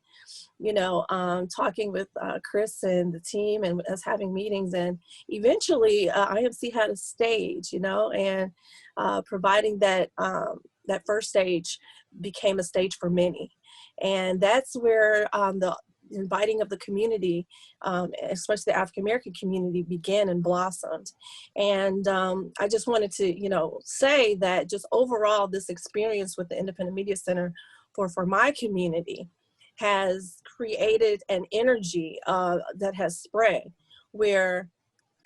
talking with Chris and the team and us having meetings, and eventually IMC had a stage, and providing that first stage became a stage for many. And that's where the inviting of the community, especially the African American community, began and blossomed. And I just wanted to, say that just overall, this experience with the Independent Media Center for my community has created an energy that has spread, where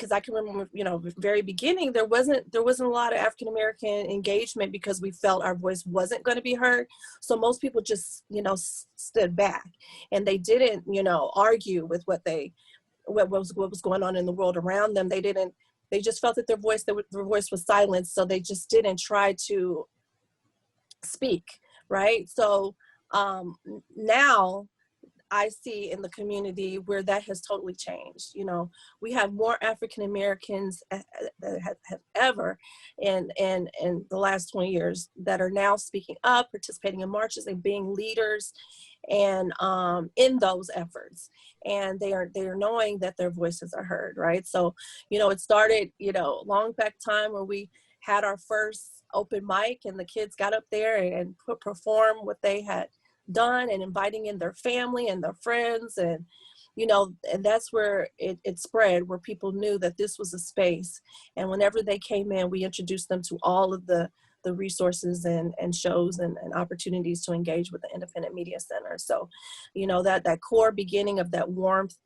because I can remember, you know, very beginning, there wasn't a lot of African-American engagement because we felt our voice wasn't going to be heard. So most people just, you know, stood back, and they didn't, you know, argue with what was going on in the world around them. They just felt that their voice was silenced. So they just didn't try to speak. Right. So now I see in the community where that has totally changed. You know, we have more African Americans that have ever in the last 20 years that are now speaking up, participating in marches, and being leaders, and in those efforts. And they are knowing that their voices are heard, right? So, you know, it started, you know, long back time where we had our first open mic, and the kids got up there and perform what they had done, and inviting in their family and their friends, and you know, and that's where it spread, where people knew that this was a space. And whenever they came in, we introduced them to all of the resources and shows and opportunities to engage with the Independent Media Center. So, you know, that core beginning of that warmth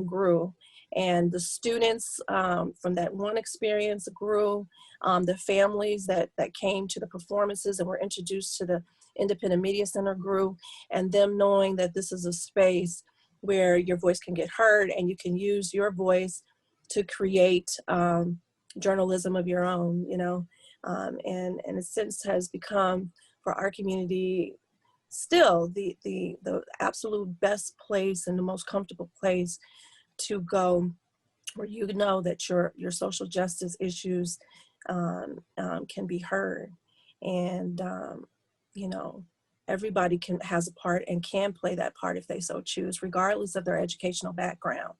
grew, and the students from that one experience grew. The families that came to the performances and were introduced to the Independent Media Center grew, and them knowing that this is a space where your voice can get heard, and you can use your voice to create journalism of your own, you know, and it since has become, for our community, still the absolute best place and the most comfortable place to go, where you know that your social justice issues can be heard. And you know, everybody has a part and can play that part if they so choose, regardless of their educational background,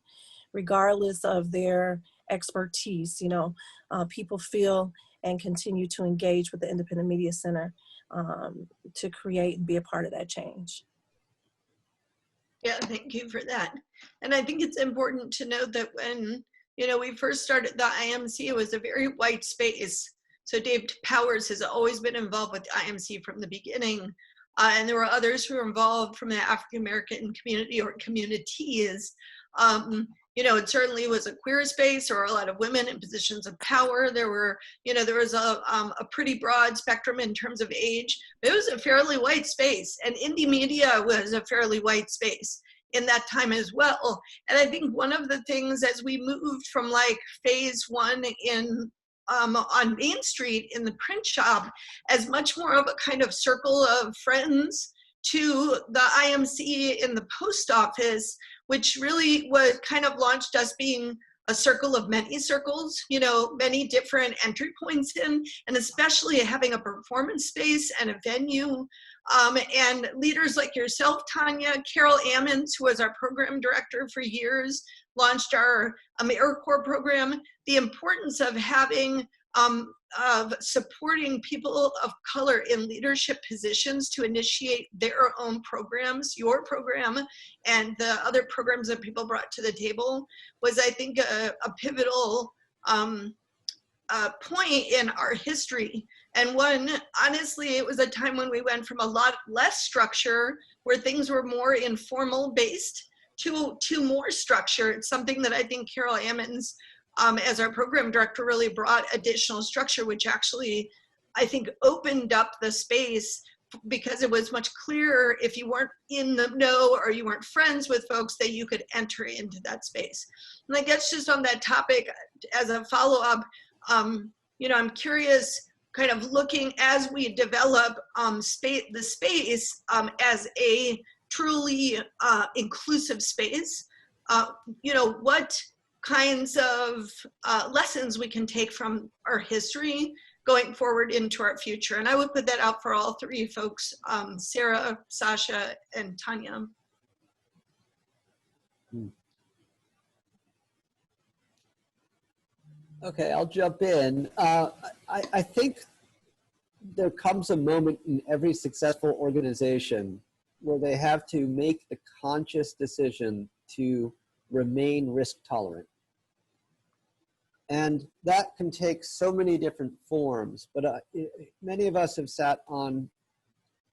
regardless of their expertise. You know, people feel and continue to engage with the Independent Media Center to create and be a part of that change. Yeah, thank you for that. And I think it's important to note that when, you know, we first started the IMC, it was a very white space. So Dave Powers has always been involved with IMC from the beginning. And there were others who were involved from the African American community or communities. You know, it certainly was a queer space, or a lot of women in positions of power. There were, you know, there was a pretty broad spectrum in terms of age. But it was a fairly white space, and indie media was a fairly white space in that time as well. And I think one of the things, as we moved from like phase one in on Main Street in the print shop, as much more of a kind of circle of friends, to the IMC in the post office, which really was kind of launched us being a circle of many circles, you know, many different entry points in, and especially having a performance space and a venue. And leaders like yourself, Tanya, Carol Ammons, who was our program director for years, launched our AmeriCorps program. The importance of having, of supporting people of color in leadership positions to initiate their own programs, your program, and the other programs that people brought to the table, was, I think, a pivotal point in our history. And one, honestly, it was a time when we went from a lot less structure, where things were more informal based, to more structure. It's something that I think Carol Ammons, as our program director, really brought additional structure, which actually, I think, opened up the space, because it was much clearer, if you weren't in the know or you weren't friends with folks, that you could enter into that space. And I guess just on that topic, as a follow-up, you know, I'm curious, kind of looking as we develop the space as a truly inclusive space, you know, what kinds of lessons we can take from our history going forward into our future. And I would put that out for all three folks, Sarah, Sascha, and Tanya. Okay, I'll jump in. I think there comes a moment in every successful organization where they have to make the conscious decision to remain risk tolerant. And that can take so many different forms, but many of us have sat on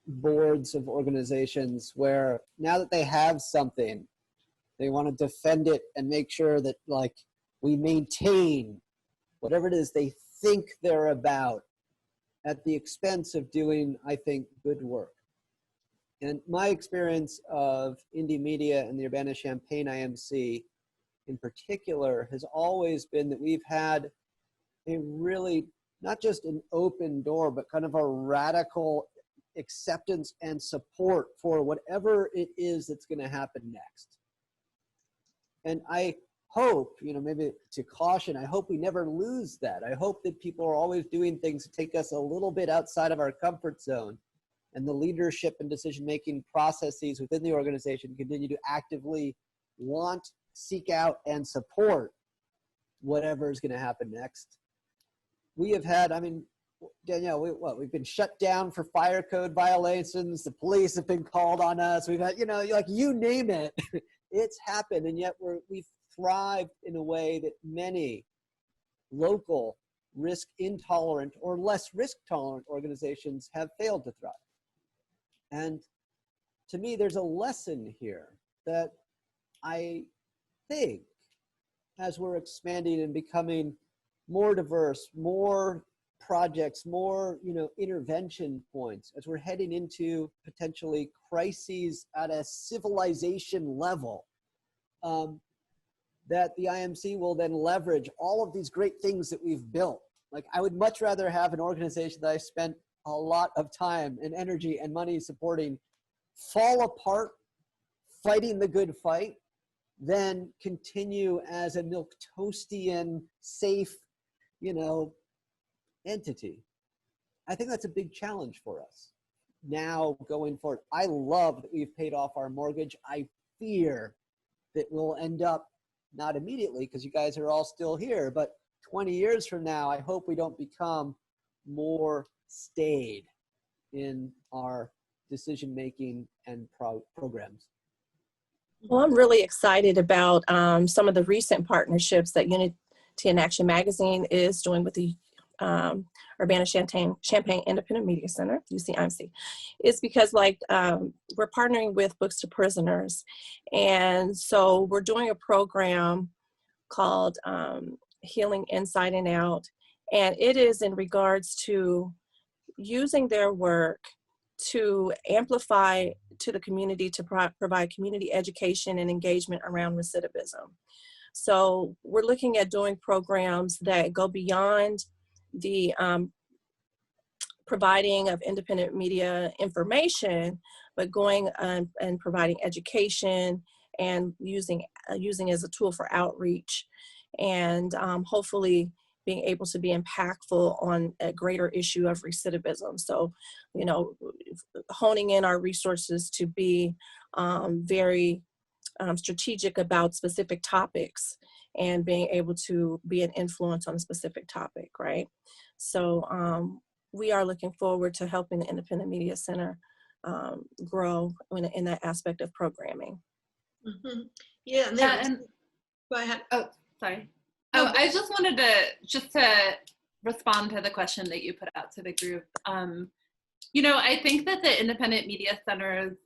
boards of organizations where now that they have something, they want to defend it and make sure that, like, we maintain whatever it is they think they're about at the expense of doing, I think, good work. And my experience of indie media and the Urbana-Champaign IMC in particular has always been that we've had a really, not just an open door, but kind of a radical acceptance and support for whatever it is that's going to happen next. And I hope, you know, maybe to caution, I hope we never lose that. I hope that people are always doing things to take us a little bit outside of our comfort zone, and the leadership and decision-making processes within the organization continue to actively want, seek out, and support whatever is going to happen next. We have had, I mean, Danielle, we've been shut down for fire code violations. The police have been called on us. We've had, you know, like you name it, it's happened. And yet we've thrived in a way that many local risk intolerant or less risk tolerant organizations have failed to thrive. And to me, there's a lesson here that I think as we're expanding and becoming more diverse, more projects, more, you know, intervention points, as we're heading into potentially crises at a civilization level, that the IMC will then leverage all of these great things that we've built. Like, I would much rather have an organization that I spent a lot of time and energy and money supporting fall apart, fighting the good fight, than continue as a milquetoastian, safe, you know, entity. I think that's a big challenge for us now going forward. I love that we've paid off our mortgage. I fear that we'll end up, not immediately because you guys are all still here, but 20 years from now, I hope we don't become more staid in our decision-making and programs. Well, I'm really excited about some of the recent partnerships that Unity in Action Magazine is doing with the Urbana-Champaign Independent Media Center, UCIMC. It's because, like, we're partnering with Books to Prisoners. And so we're doing a program called Healing Inside and Out. And it is in regards to using their work to amplify to the community, to provide community education and engagement around recidivism. So we're looking at doing programs that go beyond the providing of independent media information, but going and providing education and using as a tool for outreach, and hopefully being able to be impactful on a greater issue of recidivism. So, you know, honing in our resources to be very strategic about specific topics and being able to be an influence on a specific topic, right? So we are looking forward to helping the Independent Media Center grow in that aspect of programming. Mm-hmm. Yeah, and go ahead. Oh, sorry. Oh, I just wanted to respond to the question that you put out to the group. You know, I think that the Independent Media Center's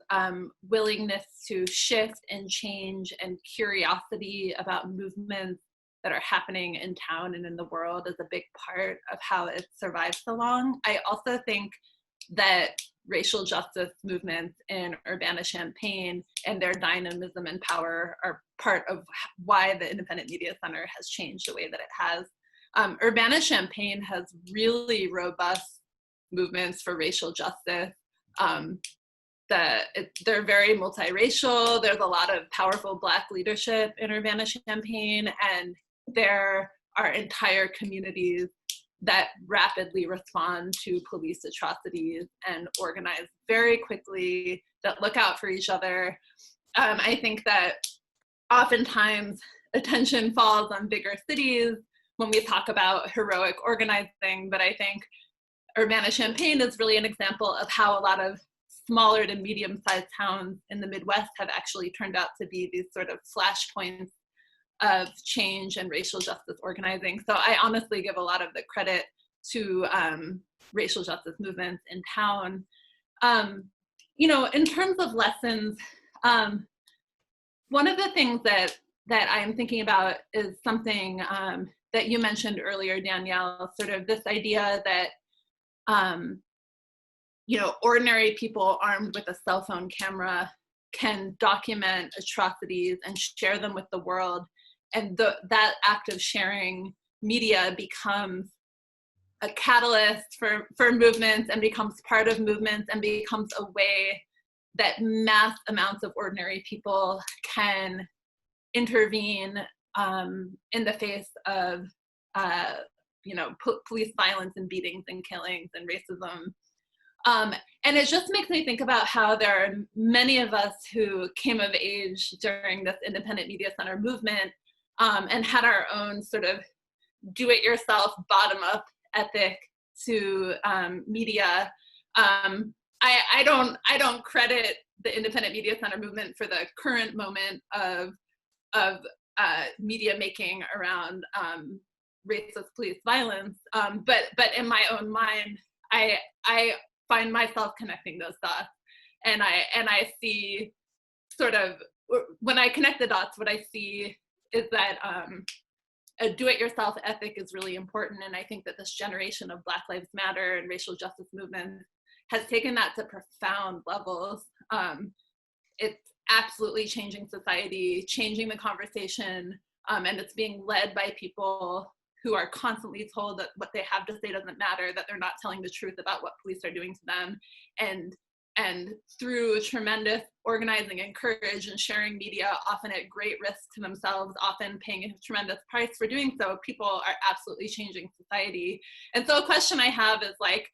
willingness to shift and change and curiosity about movements that are happening in town and in the world is a big part of how it survived so long. I also think that racial justice movements in Urbana-Champaign and their dynamism and power are part of why the Independent Media Center has changed the way that it has. Urbana-Champaign has really robust movements for racial justice. They're very multiracial. There's a lot of powerful Black leadership in Urbana-Champaign, and there are entire communities that rapidly respond to police atrocities and organize very quickly, that look out for each other. I think that oftentimes attention falls on bigger cities when we talk about heroic organizing, but I think Urbana-Champaign is really an example of how a lot of smaller to medium-sized towns in the Midwest have actually turned out to be these sort of flashpoints of change and racial justice organizing. So I honestly give a lot of the credit to racial justice movements in town. You know, in terms of lessons, one of the things that that I'm thinking about is something that you mentioned earlier, Danielle, sort of this idea that, ordinary people armed with a cell phone camera can document atrocities and share them with the world. And that act of sharing media becomes a catalyst for movements and becomes part of movements and becomes a way that mass amounts of ordinary people can intervene in the face of police violence and beatings and killings and racism. And it just makes me think about how there are many of us who came of age during this Independent Media Center movement and had our own sort of do-it-yourself, bottom-up ethic to media. I don't credit the Independent Media Center movement for the current moment of media making around racist police violence, but in my own mind, I find myself connecting those dots, and I see sort of, when I connect the dots, what I see is that a do-it-yourself ethic is really important, and I think that this generation of Black Lives Matter and racial justice movement has taken that to profound levels. It's absolutely changing society, changing the conversation, and it's being led by people who are constantly told that what they have to say doesn't matter, that they're not telling the truth about what police are doing to them. And through tremendous organizing and courage and sharing media, often at great risk to themselves, often paying a tremendous price for doing so, people are absolutely changing society. And so a question I have is like,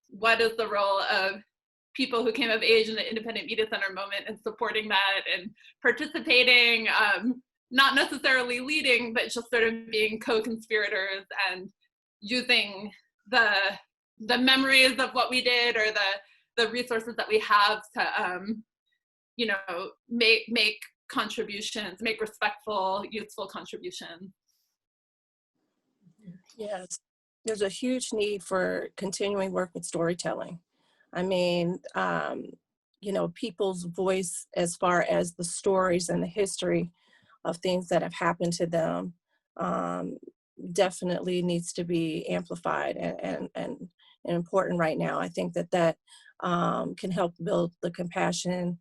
what is the role of people who came of age in the Independent Media Center moment and supporting that and participating, not necessarily leading, but just sort of being co-conspirators and using the memories of what we did or the resources that we have to, make contributions, make respectful, useful contributions. Yes, there's a huge need for continuing work with storytelling. I mean, people's voice as far as the stories and the history of things that have happened to them definitely needs to be amplified and important right now. I think that can help build the compassion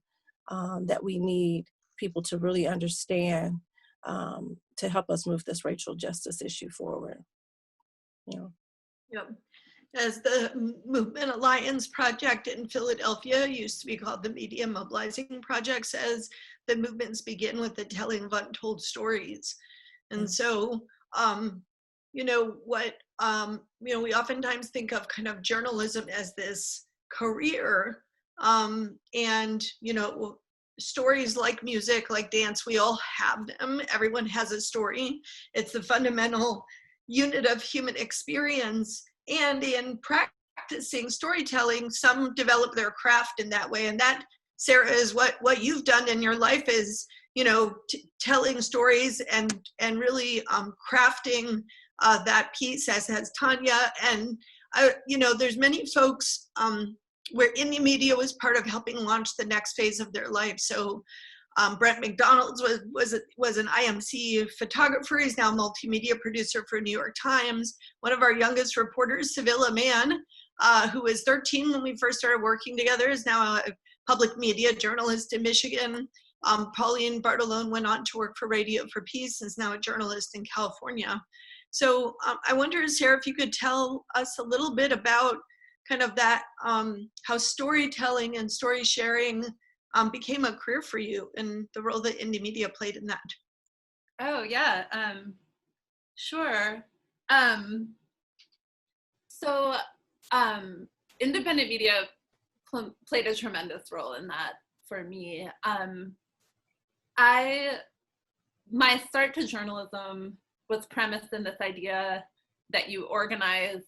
that we need people to really understand to help us move this racial justice issue forward. Yep. As the Movement Alliance Project in Philadelphia, used to be called the Media Mobilizing Project, says the movements begin with the telling of untold stories. And so, we oftentimes think of kind of journalism as this career, and, stories like music, like dance, we all have them. Everyone has a story. It's the fundamental unit of human experience. And in practicing storytelling, some develop their craft in that way. And that, Sarah, is what you've done in your life is, telling stories and really crafting that piece, as has Tanya. And, there's many folks where indie media was part of helping launch the next phase of their life. So Brent McDonald was an IMC photographer. He's now a multimedia producer for New York Times. One of our youngest reporters, Sevilla Mann, who was 13 when we first started working together, is now a public media journalist in Michigan. Pauline Bartolone went on to work for Radio for Peace and is now a journalist in California. So I wonder, Sarah, if you could tell us a little bit about kind of that, how storytelling and story sharing became a career for you and the role that indie media played in that. Oh, yeah, sure. So independent media played a tremendous role in that for me. My start to journalism was premised in this idea that you organize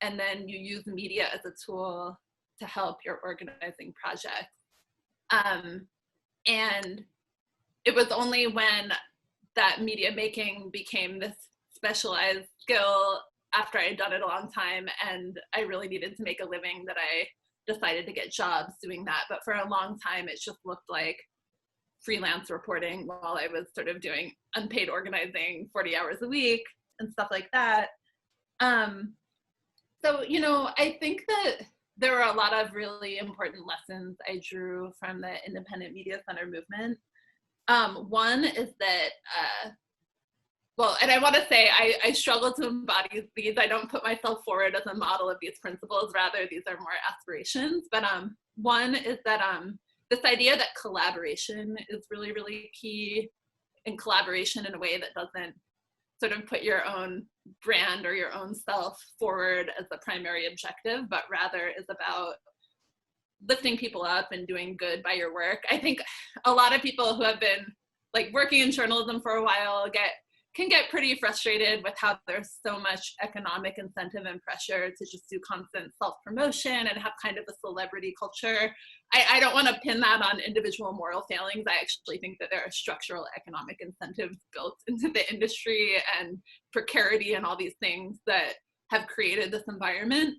and then you use media as a tool to help your organizing project. And it was only when that media making became this specialized skill after I had done it a long time and I really needed to make a living that I decided to get jobs doing that. But for a long time, it just looked like freelance reporting while I was sort of doing unpaid organizing 40 hours a week and stuff like that. So, you know, I think that there were a lot of really important lessons I drew from the Independent Media Center movement. One is that, well, and I want to say I struggle to embody these. I don't put myself forward as a model of these principles. Rather, these are more aspirations. But one is that this idea that collaboration is really, really key, and collaboration in a way that doesn't sort of put your own brand or your own self forward as the primary objective, but rather is about lifting people up and doing good by your work. I think a lot of people who have been like working in journalism for a while can get pretty frustrated with how there's so much economic incentive and pressure to just do constant self-promotion and have kind of a celebrity culture. I don't want to pin that on individual moral failings. I actually think that there are structural economic incentives built into the industry and precarity and all these things that have created this environment.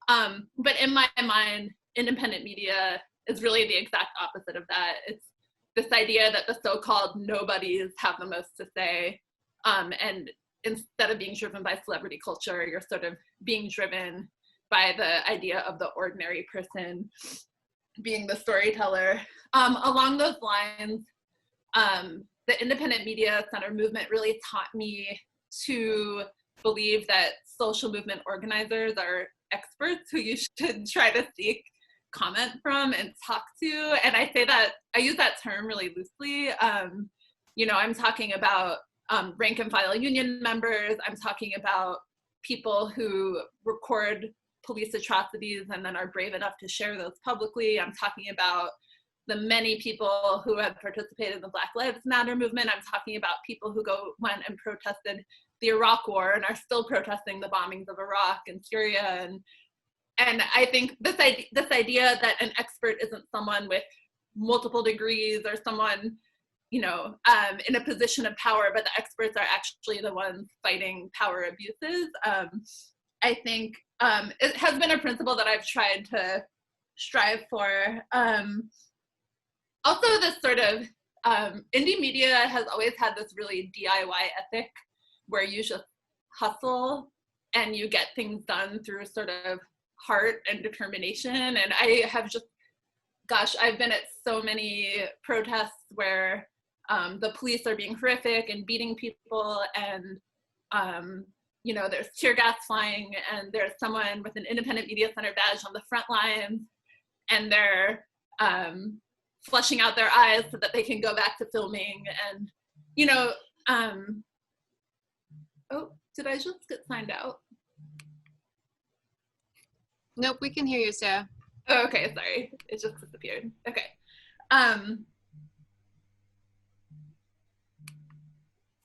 But in my mind, independent media is really the exact opposite of that. It's this idea that the so-called nobodies have the most to say. And instead of being driven by celebrity culture, you're sort of being driven by the idea of the ordinary person being the storyteller. Along those lines, the Independent Media Center movement really taught me to believe that social movement organizers are experts who you should try to seek comment from and talk to. And I say that, I use that term really loosely. You know, I'm talking about rank and file union members. I'm talking about people who record police atrocities and then are brave enough to share those publicly. I'm talking about the many people who have participated in the Black Lives Matter movement. I'm talking about people who went and protested the Iraq War and are still protesting the bombings of Iraq and Syria. And I think this idea that an expert isn't someone with multiple degrees or someone, you know, in a position of power, but the experts are actually the ones fighting power abuses. I think it has been a principle that I've tried to strive for. Also, this sort of indie media has always had this really DIY ethic where you just hustle and you get things done through sort of heart and determination. And I have just, gosh, I've been at so many protests where the police are being horrific and beating people, and you know, there's tear gas flying, and there's someone with an Independent Media Center badge on the front lines, and they're flushing out their eyes so that they can go back to filming. And you know, oh, did I just get signed out? Nope, we can hear you, Sarah. Oh, okay, sorry, it just disappeared. Okay.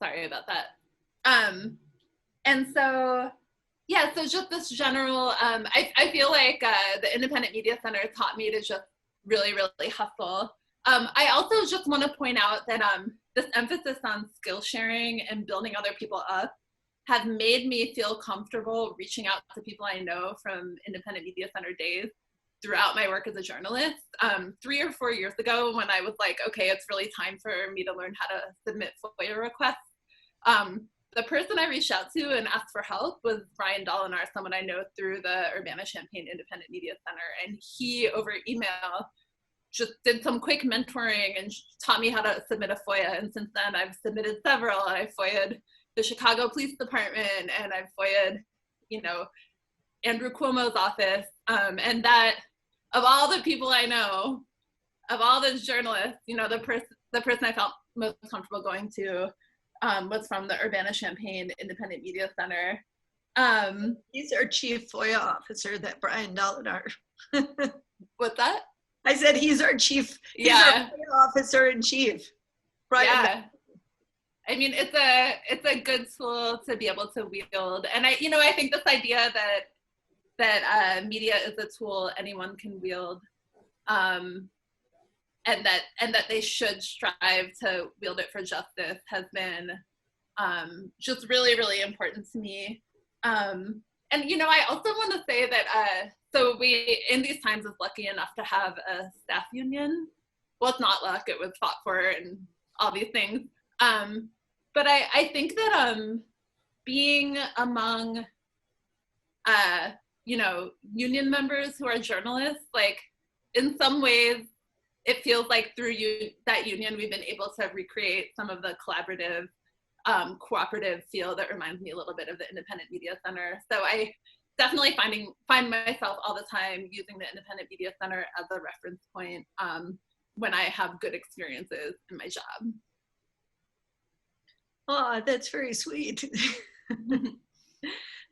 Sorry about that. And so, yeah, so just this general, I feel like the Independent Media Center taught me to just really, really hustle. I also just want to point out that this emphasis on skill sharing and building other people up have made me feel comfortable reaching out to people I know from Independent Media Center days throughout my work as a journalist. 3 or 4 years ago, when I was like, okay, it's really time for me to learn how to submit FOIA requests, the person I reached out to and asked for help was Brian Dolinar, someone I know through the Urbana-Champaign Independent Media Center. And he, over email, just did some quick mentoring and taught me how to submit a FOIA. And since then, I've submitted several. I FOIA'd the Chicago Police Department, and I've FOIA'd, you know, Andrew Cuomo's office. And that, of all the people I know, of all the journalists, you know, the person I felt most comfortable going to was from the Urbana-Champaign Independent Media Center. He's our chief FOIA officer, that Brian Dolinar. What's that? I said he's our chief, he's our FOIA officer in chief. Brian. Yeah. I mean, it's a good tool to be able to wield. And I think this idea that media is a tool anyone can wield, and that they should strive to wield it for justice has been just really, really important to me. And, you know, I also want to say that, so we, in these times, is lucky enough to have a staff union. well, it's not luck, it was fought for and all these things. But I think that being among, you know, union members who are journalists, like in some ways, it feels like through that union, we've been able to recreate some of the collaborative, cooperative feel that reminds me a little bit of the Independent Media Center. So I definitely find myself all the time using the Independent Media Center as a reference point when I have good experiences in my job. Oh, that's very sweet.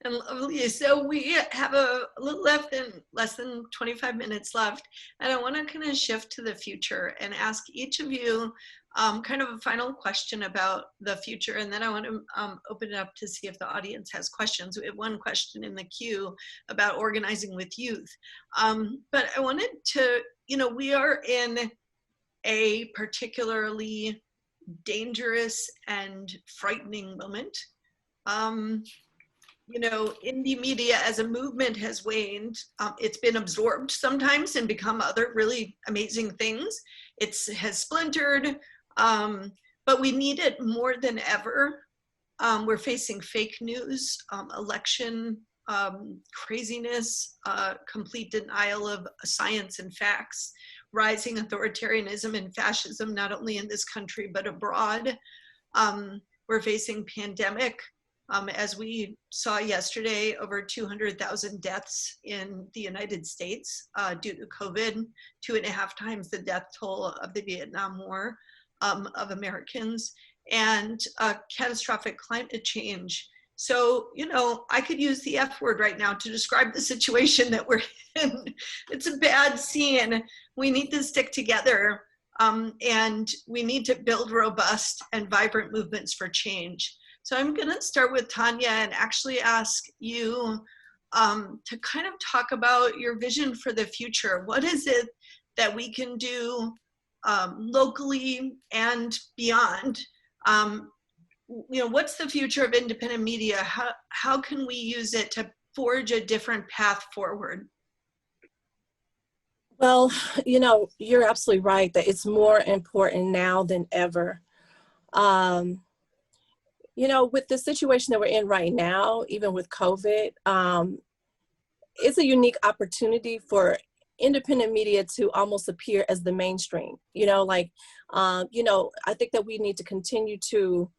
And lovely. So we have a little less than 25 minutes left. And I want to kind of shift to the future and ask each of you kind of a final question about the future. And then I want to open it up to see if the audience has questions. We have one question in the queue about organizing with youth. But I wanted to, you know, we are in a particularly dangerous and frightening moment. You know, indie media as a movement has waned. It's been absorbed sometimes and become other really amazing things. It has splintered, but we need it more than ever. We're facing fake news, election craziness, complete denial of science and facts, rising authoritarianism and fascism, not only in this country, but abroad. We're facing pandemic. As we saw yesterday, over 200,000 deaths in the United States due to COVID, 2.5 times the death toll of the Vietnam War of Americans, and catastrophic climate change. So, you know, I could use the F word right now to describe the situation that we're in. It's a bad scene. We need to stick together, and we need to build robust and vibrant movements for change. So I'm going to start with Tanya and actually ask you to kind of talk about your vision for the future. What is it that we can do locally and beyond? You know, what's the future of independent media? How can we use it to forge a different path forward? Well, you know, you're absolutely right that it's more important now than ever. You know, with the situation that we're in right now, even with COVID, it's a unique opportunity for independent media to almost appear as the mainstream. You know, like, you know, I think that we need to continue to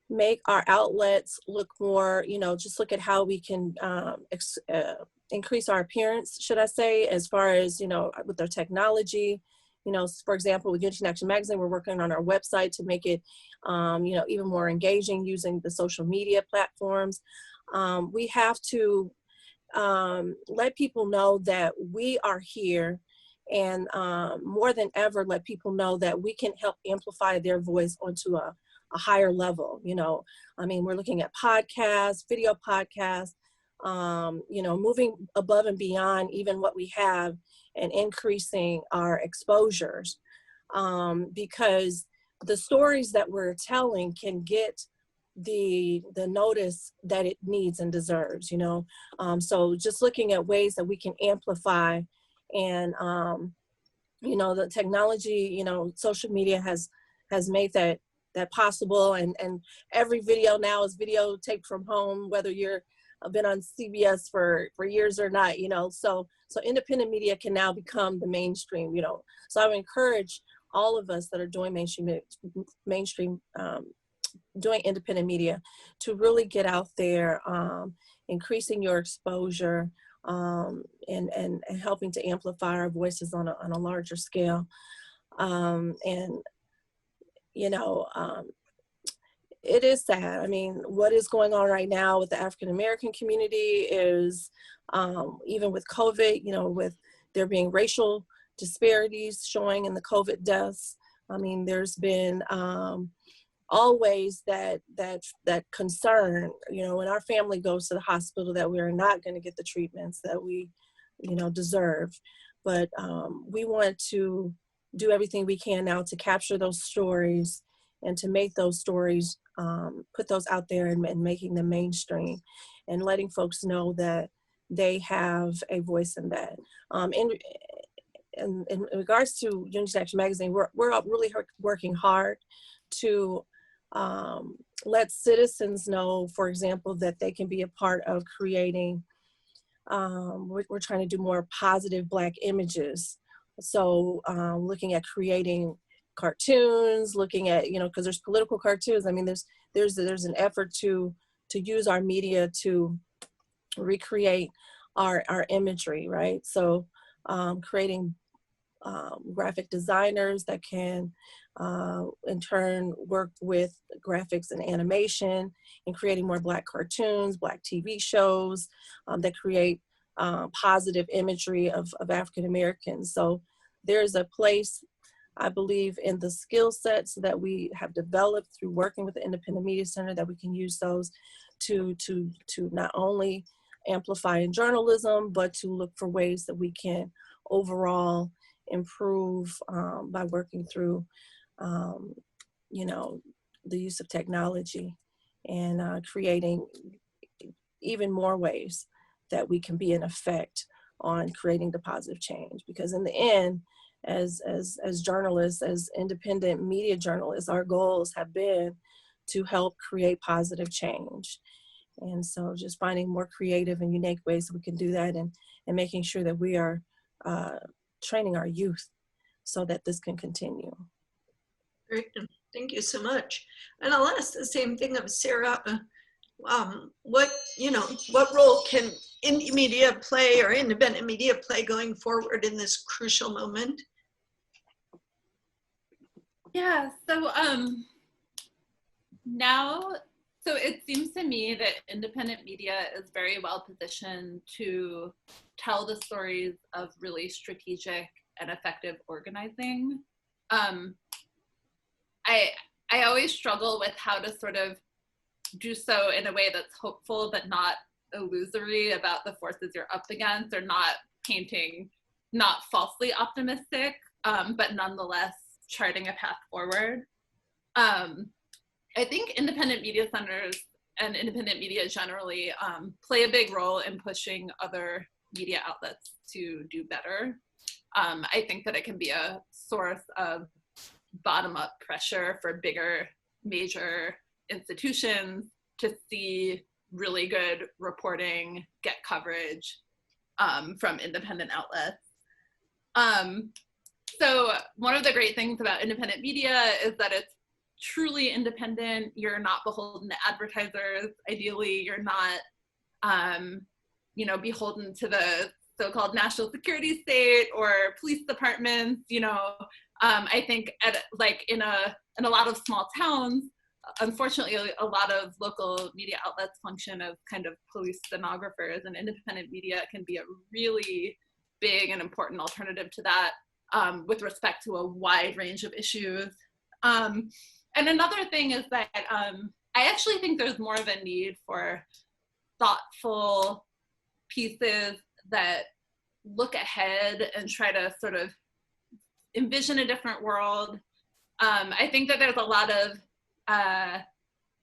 make our outlets look more, you know, just look at how we can increase our appearance, should I say, as far as, you know, with our technology. You know, for example, with Unity in Action Magazine, we're working on our website to make it, you know, even more engaging using the social media platforms. We have to let people know that we are here, and more than ever, let people know that we can help amplify their voice onto a higher level. You know, I mean, we're looking at podcasts, video podcasts, you know, moving above and beyond even what we have and increasing our exposures, because the stories that we're telling can get the notice that it needs and deserves, you know. So just looking at ways that we can amplify, and you know, the technology, you know, social media has made that possible, and every video now is videotaped from home, whether you're been on CBS for years or not, you know. So independent media can now become the mainstream, you know. So I would encourage all of us that are doing mainstream doing independent media to really get out there, increasing your exposure, and helping to amplify our voices on a larger scale. And you know, it is sad. I mean, what is going on right now with the African American community is, even with COVID, you know, with there being racial disparities showing in the COVID deaths. I mean, there's been always that concern, you know, when our family goes to the hospital, that we're not going to get the treatments that we, you know, deserve. But we want to do everything we can now to capture those stories and to make those stories, put those out there and making them mainstream, and letting folks know that they have a voice in that. in regards to Unity Action Magazine, we're up really working hard to let citizens know, for example, that they can be a part of creating, we're trying to do more positive Black images. So looking at creating cartoons, looking at, because there's political cartoons. I mean, there's an effort to use our media to recreate our imagery, right? So creating graphic designers that can in turn work with graphics and animation and creating more Black cartoons, Black TV shows that create positive imagery of African Americans. So there's a place, I believe, in the skill sets that we have developed through working with the Independent Media Center, that we can use those to not only amplify in journalism, but to look for ways that we can overall improve by working through, the use of technology and creating even more ways that we can be an effect on creating the positive change. Because in the end, as journalists, as independent media journalists, our goals have been to help create positive change. And so just finding more creative and unique ways that we can do that, and making sure that we are training our youth so that this can continue. Great, thank you so much. And I'll ask the same thing of Sarah. What role can indie media play or independent media play going forward in this crucial moment? Yeah, so so it seems to me that independent media is very well positioned to tell the stories of really strategic and effective organizing. I always struggle with how to sort of do so in a way that's hopeful but not illusory about the forces you're up against, or not falsely optimistic, but nonetheless charting a path forward. I think independent media centers and independent media generally play a big role in pushing other media outlets to do better. I think that it can be a source of bottom-up pressure for bigger, major institutions to see really good reporting get coverage from independent outlets. So one of the great things about independent media is that it's truly independent. You're not beholden to advertisers. Ideally, you're not, beholden to the so-called national security state or police departments. I think in a lot of small towns, unfortunately, a lot of local media outlets function as kind of police stenographers, and independent media can be a really big and important alternative to that with respect to a wide range of issues. And another thing is that I actually think there's more of a need for thoughtful pieces that look ahead and try to sort of envision a different world. I think that there's a lot of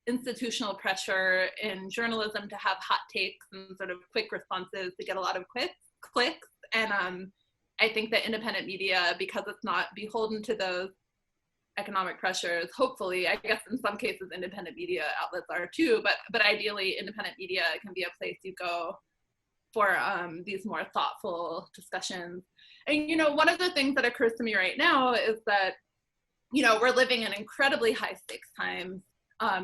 institutional pressure in journalism to have hot takes and sort of quick responses to get a lot of clicks. And I think that independent media, because it's not beholden to those economic pressures, hopefully, I guess in some cases independent media outlets are too, but ideally independent media can be a place you go for these more thoughtful discussions. And one of the things that occurs to me right now is that we're living in incredibly high stakes times,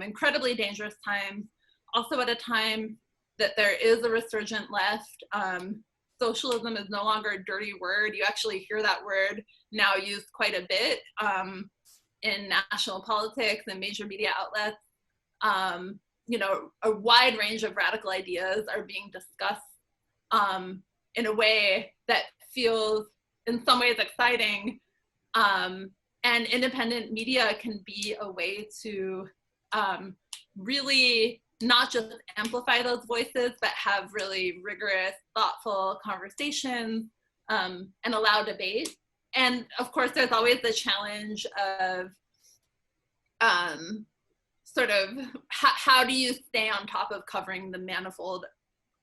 incredibly dangerous times, also at a time that there is a resurgent left. Socialism is no longer a dirty word. You actually hear that word now used quite a bit in national politics and major media outlets. A wide range of radical ideas are being discussed in a way that feels in some ways exciting. And independent media can be a way to really not just amplify those voices, but have really rigorous, thoughtful conversations and allow debate. And of course, there's always the challenge of sort of how do you stay on top of covering the manifold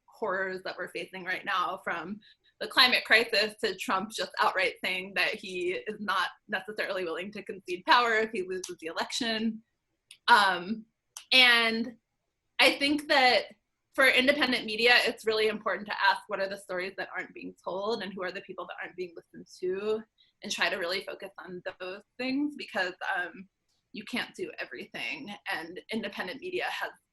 horrors that we're facing right now, from the climate crisis to Trump just outright saying that he is not necessarily willing to concede power if he loses the election. And I think that for independent media, it's really important to ask what are the stories that aren't being told and who are the people that aren't being listened to, and try to really focus on those things, because you can't do everything, and independent media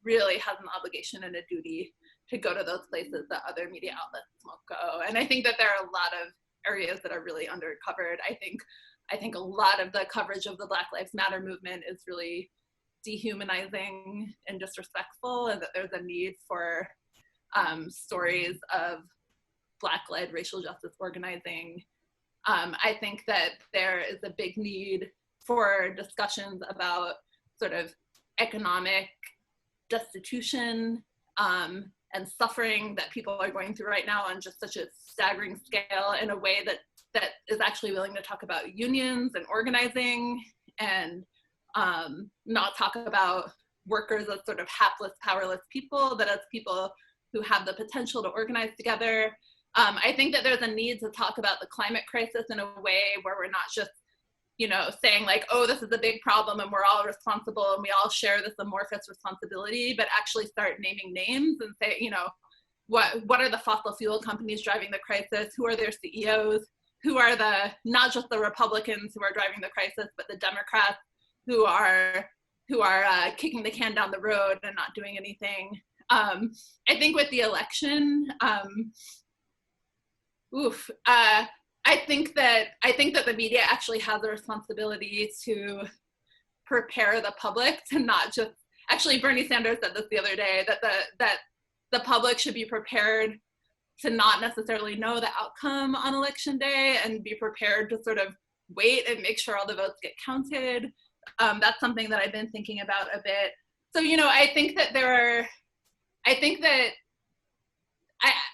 really has an obligation and a duty to go to those places that other media outlets won't go. And I think that there are a lot of areas that are really undercovered. I think a lot of the coverage of the Black Lives Matter movement is really dehumanizing and disrespectful, and that there's a need for stories of Black-led racial justice organizing. I think that there is a big need for discussions about sort of economic destitution and suffering that people are going through right now on just such a staggering scale, in a way that is actually willing to talk about unions and organizing, and not talk about workers as sort of hapless, powerless people, but as people who have the potential to organize together. I think that there's a need to talk about the climate crisis in a way where we're not just, saying like, oh, this is a big problem and we're all responsible and we all share this amorphous responsibility, but actually start naming names and say, what are the fossil fuel companies driving the crisis? Who are their CEOs? Who are not just the Republicans who are driving the crisis, but the Democrats who are kicking the can down the road and not doing anything. I think with the election, I think that the media actually has a responsibility to prepare the public to not just, actually Bernie Sanders said this the other day, that the public should be prepared to not necessarily know the outcome on election day, and be prepared to sort of wait and make sure all the votes get counted. That's something that I've been thinking about a bit. So, I think that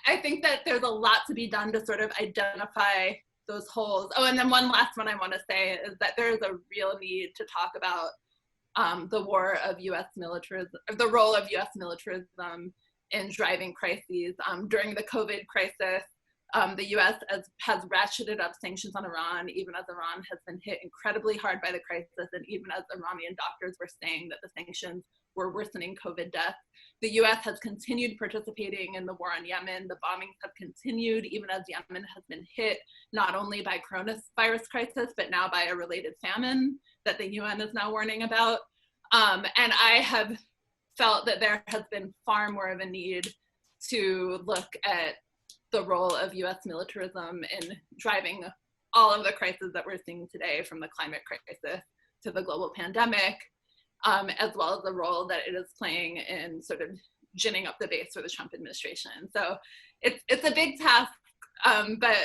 I think that there's a lot to be done to sort of identify those holes. Oh, and then one last one I want to say is that there is a real need to talk about the war of U.S. militarism, the role of U.S. militarism in driving crises. During the COVID crisis, the U.S. has ratcheted up sanctions on Iran, even as Iran has been hit incredibly hard by the crisis, and even as Iranian doctors were saying that the sanctions were worsening COVID deaths. The U.S. has continued participating in the war on Yemen. The bombings have continued, even as Yemen has been hit not only by coronavirus crisis, but now by a related famine that the UN is now warning about. And I have felt that there has been far more of a need to look at the role of U.S. militarism in driving all of the crises that we're seeing today, from the climate crisis to the global pandemic, as well as the role that it is playing in sort of ginning up the base for the Trump administration. So it's a big task, but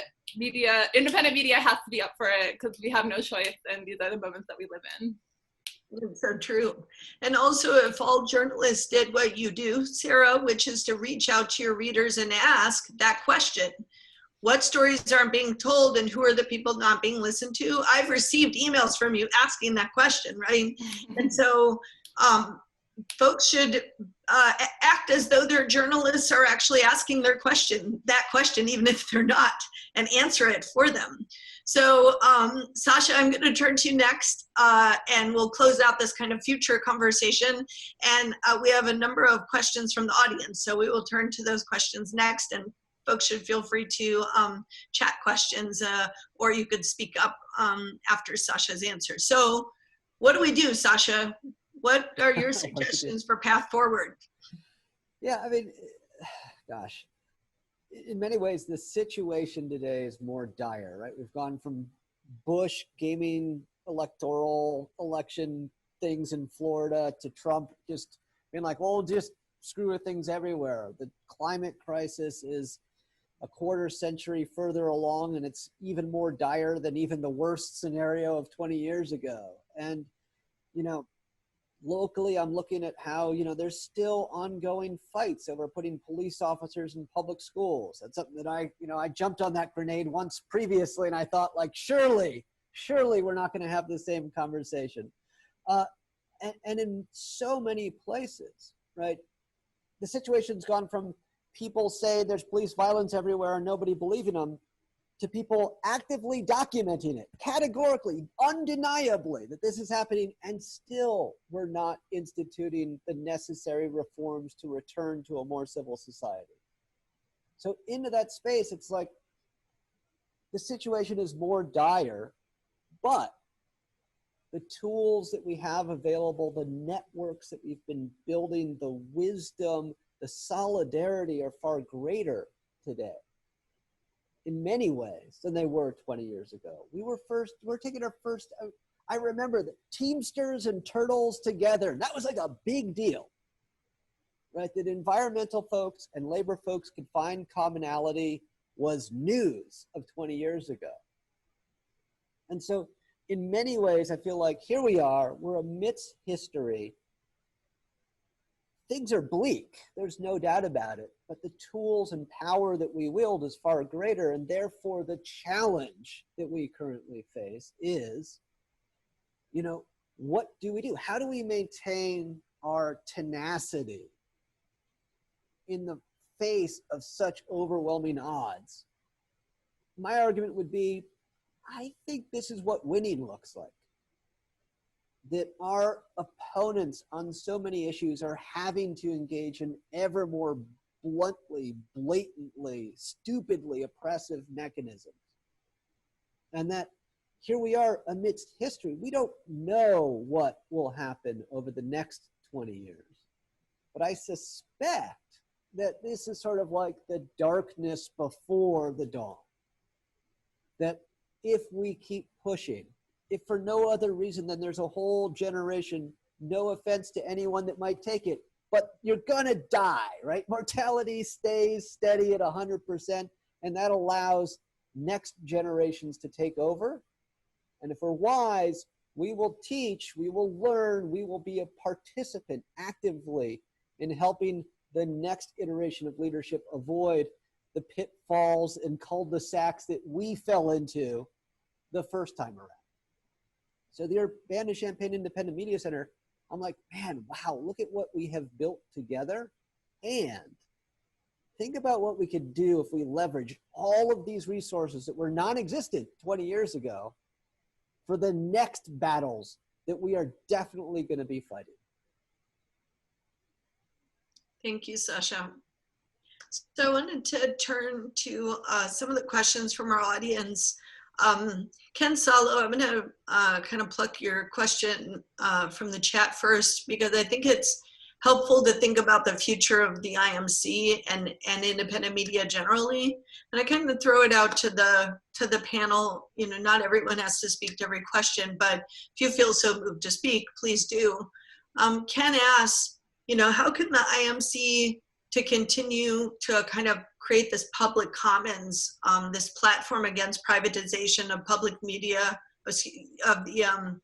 independent media has to be up for it, because we have no choice, and these are the moments that we live in. It's so true. And also, if all journalists did what you do, Sarah, which is to reach out to your readers and ask that question, what stories aren't being told and who are the people not being listened to? I've received emails from you asking that question, right? And so folks should act as though their journalists are actually asking that question, even if they're not, and answer it for them. So Sascha, I'm going to turn to you next, and we'll close out this kind of future conversation. And we have a number of questions from the audience, so we will turn to those questions next, and folks should feel free to chat questions, or you could speak up after Sascha's answer. So what do we do, Sascha? What are your suggestions for path forward? Yeah, I mean, gosh, in many ways, the situation today is more dire, right? We've gone from Bush gaming electoral election things in Florida to Trump just being like, well, just screw with things everywhere. The climate crisis is a quarter century further along, and it's even more dire than even the worst scenario of 20 years ago. And, locally, I'm looking at how, there's still ongoing fights over putting police officers in public schools. That's something that I jumped on that grenade once previously, and I thought, like, surely we're not going to have the same conversation. And in so many places, right, the situation's gone from people say there's police violence everywhere and nobody believing them, to people actively documenting it, categorically, undeniably, that this is happening, and still we're not instituting the necessary reforms to return to a more civil society. So into that space, it's like the situation is more dire, but the tools that we have available, the networks that we've been building, the wisdom, the solidarity are far greater today in many ways than they were 20 years ago. We're taking our first, I remember the Teamsters and Turtles together. And that was like a big deal, right? That environmental folks and labor folks could find commonality was news of 20 years ago. And so in many ways, I feel like here we are, we're amidst history. Things are bleak, there's no doubt about it, but the tools and power that we wield is far greater, and therefore the challenge that we currently face is, you know, what do we do? How do we maintain our tenacity in the face of such overwhelming odds? My argument would be, I think this is what winning looks like. That our opponents on so many issues are having to engage in ever more bluntly, blatantly, stupidly oppressive mechanisms. And that here we are amidst history. We don't know what will happen over the next 20 years. But I suspect that this is sort of like the darkness before the dawn. That if we keep pushing, if for no other reason than there's a whole generation, no offense to anyone that might take it, but you're gonna die, right? Mortality stays steady at 100%, and that allows next generations to take over. And if we're wise, we will teach, we will learn, we will be a participant actively in helping the next iteration of leadership avoid the pitfalls and cul-de-sacs that we fell into the first time around. So the Urbana-Champaign Independent Media Center, I'm like, man, wow, look at what we have built together. And think about what we could do if we leverage all of these resources that were non-existent 20 years ago for the next battles that we are definitely going to be fighting. Thank you, Sascha. So I wanted to turn to some of the questions from our audience. Ken Salo, I'm going to kind of pluck your question from the chat first, because I think it's helpful to think about the future of the IMC and independent media generally. And I kind of throw it out to the panel. You know, not everyone has to speak to every question, but if you feel so moved to speak, please do. Ken asks, you know, how can the IMC to continue to kind of create this public commons, this platform against privatization of public media, of the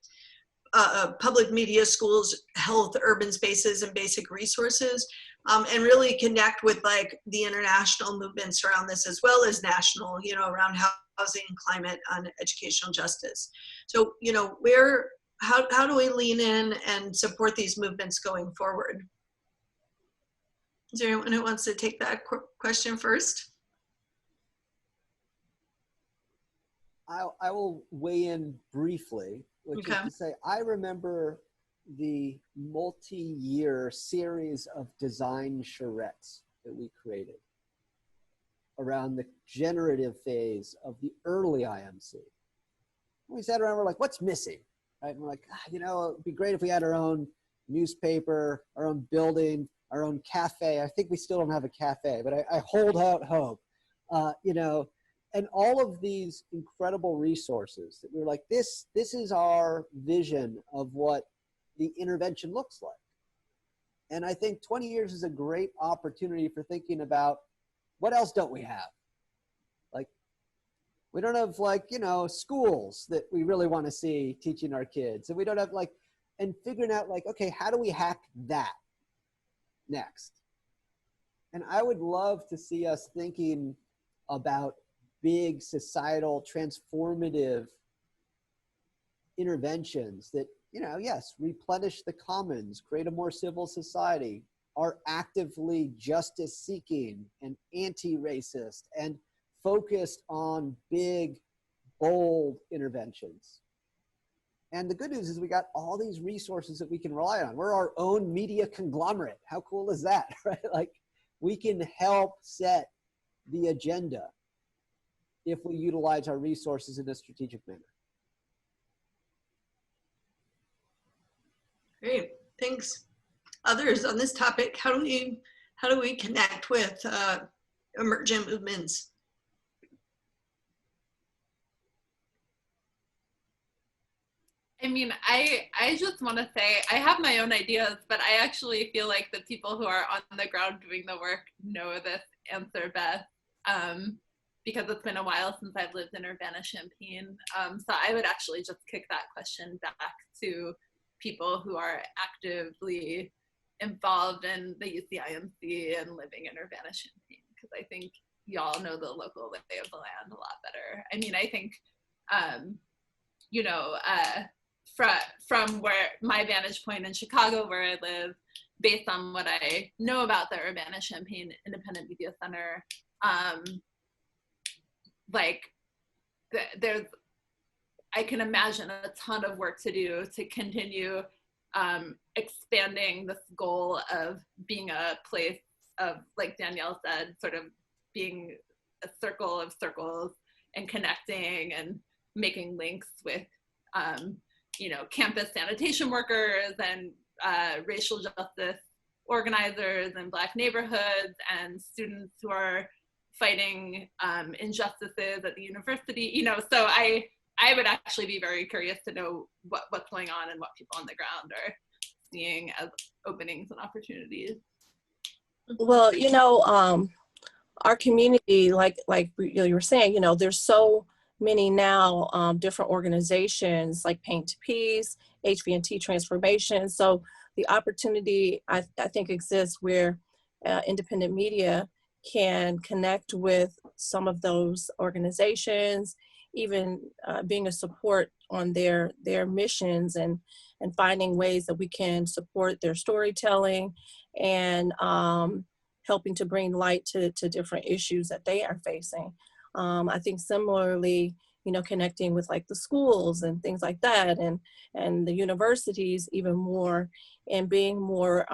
public media, schools, health, urban spaces, and basic resources, and really connect with like the international movements around this, as well as national, you know, around housing, climate, and educational justice. So, you know, how do we lean in and support these movements going forward? Is there anyone who wants to take that question first? I will weigh in briefly, which is to say, I remember the multi-year series of design charrettes that we created around the generative phase of the early IMC. We sat around, we're like, what's missing? Right? And we're like, you know, it'd be great if we had our own newspaper, our own building, our own cafe. I think we still don't have a cafe, but I hold out hope, you know, and all of these incredible resources that we were like, this is our vision of what the intervention looks like. And I think 20 years is a great opportunity for thinking about what else don't we have? Like, we don't have like, you know, schools that we really want to see teaching our kids. And we don't have like, and figuring out like, okay, how do we hack that next? And I would love to see us thinking about big societal transformative interventions that, you know, yes, replenish the commons, create a more civil society, are actively justice seeking and anti-racist and focused on big, bold interventions. And the good news is we got all these resources that we can rely on. We're our own media conglomerate. How cool is that, right? Like, we can help set the agenda if we utilize our resources in a strategic manner. Great, thanks. Others on this topic, how do we connect with emergent movements? I mean, I just want to say I have my own ideas, but I actually feel like the people who are on the ground doing the work know this answer best, because it's been a while since I've lived in Urbana-Champaign. So I would actually just kick that question back to people who are actively involved in the IMC and living in Urbana-Champaign, because I think y'all know the local lay of the land a lot better. I mean, I think, you know, from where my vantage point in Chicago, where I live, based on what I know about the Urbana-Champaign Independent Media Center, like there's, I can imagine a ton of work to do to continue expanding this goal of being a place of, like Danielle said, sort of being a circle of circles and connecting and making links with, you know, campus sanitation workers and racial justice organizers in Black neighborhoods and students who are fighting injustices at the university, you know. So I would actually be very curious to know what's going on and what people on the ground are seeing as openings and opportunities. Well, you know, our community, like you were saying, you know, there's so many now different organizations like Paint to Peace, HVNT Transformation. So the opportunity, I think, exists where independent media can connect with some of those organizations, even being a support on their missions and finding ways that we can support their storytelling and helping to bring light to different issues that they are facing. I think similarly, you know, connecting with like the schools and things like that, and the universities even more, and being more,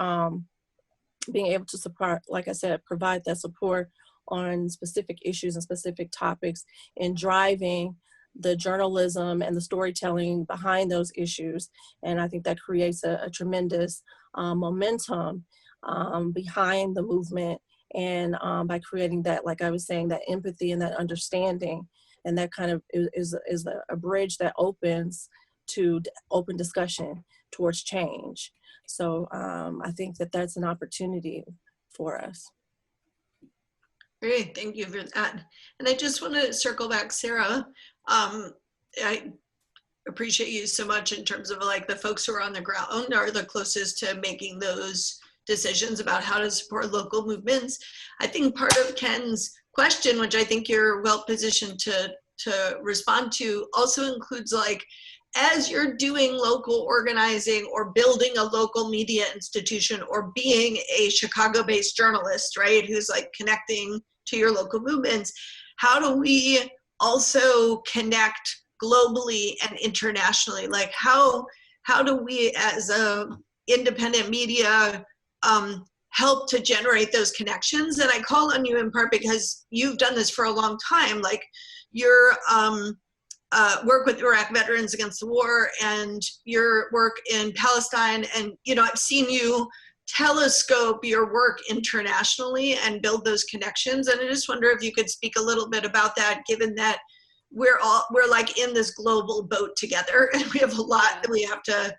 being able to support, like I said, provide that support on specific issues and specific topics, and driving the journalism and the storytelling behind those issues. And I think that creates a tremendous momentum behind the movement, and by creating that, like I was saying, that empathy and that understanding, and that kind of is a bridge that opens to open discussion towards change. So I think that that's an opportunity for us. Great, thank you for that. And I just want to circle back, Sarah. I appreciate you so much in terms of like the folks who are on the ground are the closest to making those decisions about how to support local movements. I think part of Ken's question, which I think you're well positioned to respond to, also includes like, as you're doing local organizing or building a local media institution or being a Chicago-based journalist, right, who's like connecting to your local movements, how do we also connect globally and internationally? Like how do we as a independent media help to generate those connections? And I call on you in part because you've done this for a long time, like your work with Iraq Veterans Against the War and your work in Palestine. And, you know, I've seen you telescope your work internationally and build those connections. And I just wonder if you could speak a little bit about that, given that we're like in this global boat together, and we have a lot that we have to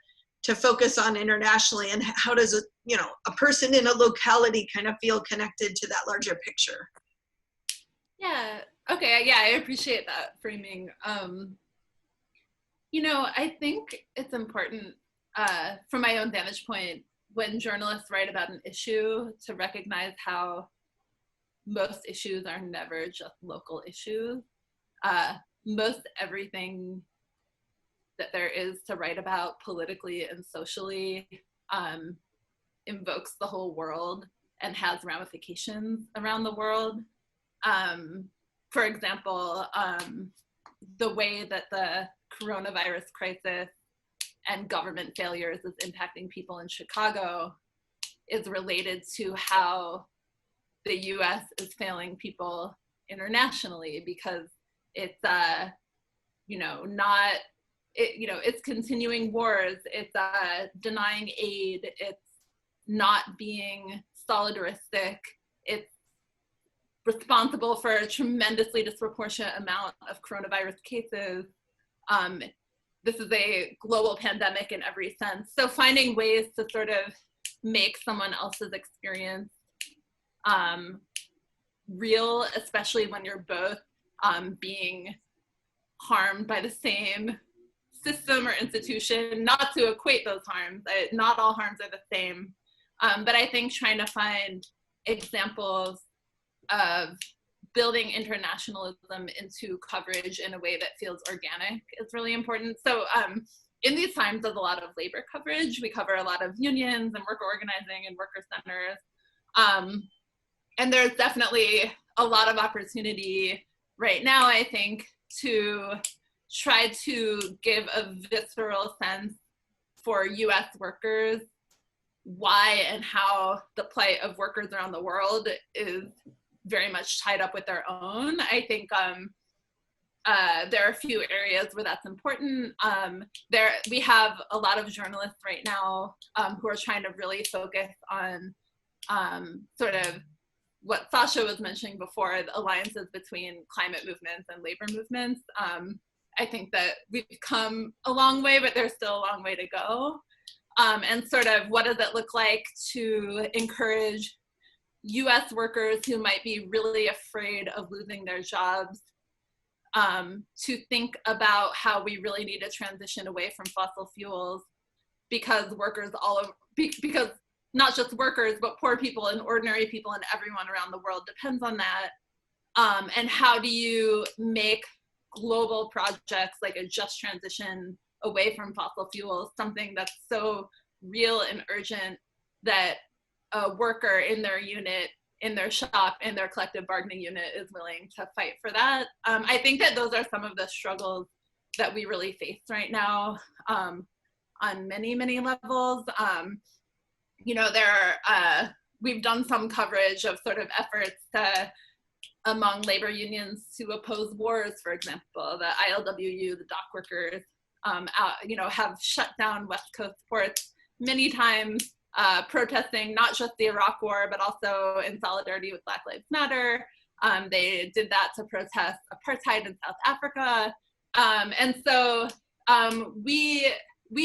focus on internationally. And how does a person in a locality kind of feel connected to that larger picture? Yeah. Okay. Yeah, I appreciate that framing. You know, I think it's important from my own vantage point, when journalists write about an issue, to recognize how most issues are never just local issues. Most everything that there is to write about politically and socially invokes the whole world and has ramifications around the world. For example, the way that the coronavirus crisis and government failures is impacting people in Chicago is related to how the US is failing people internationally, because it's it's continuing wars, it's denying aid, it's not being solidaristic, it's responsible for a tremendously disproportionate amount of coronavirus cases. This is a global pandemic in every sense. So finding ways to sort of make someone else's experience real, especially when you're both being harmed by the same system or institution, not to equate those harms. Not all harms are the same. But I think trying to find examples of building internationalism into coverage in a way that feels organic is really important. So in these times of a lot of labor coverage, we cover a lot of unions and worker organizing and worker centers. And there's definitely a lot of opportunity right now, I think, to try to give a visceral sense for US workers why and how the plight of workers around the world is very much tied up with their own. I think there are a few areas where that's important. We have a lot of journalists right now who are trying to really focus on sort of what Sascha was mentioning before, the alliances between climate movements and labor movements. I think that we've come a long way, but there's still a long way to go. And sort of what does it look like to encourage US workers who might be really afraid of losing their jobs to think about how we really need to transition away from fossil fuels, because workers because not just workers, but poor people and ordinary people and everyone around the world depends on that. And how do you make global projects like a just transition away from fossil fuels something that's so real and urgent that a worker in their unit, in their shop, in their collective bargaining unit is willing to fight for that. I think that those are some of the struggles that we really face right now on many, many levels. We've done some coverage of sort of efforts among labor unions to oppose wars, for example. The ILWU, the dock workers, have shut down West Coast ports many times, protesting not just the Iraq War, but also in solidarity with Black Lives Matter. They did that to protest apartheid in South Africa. And so we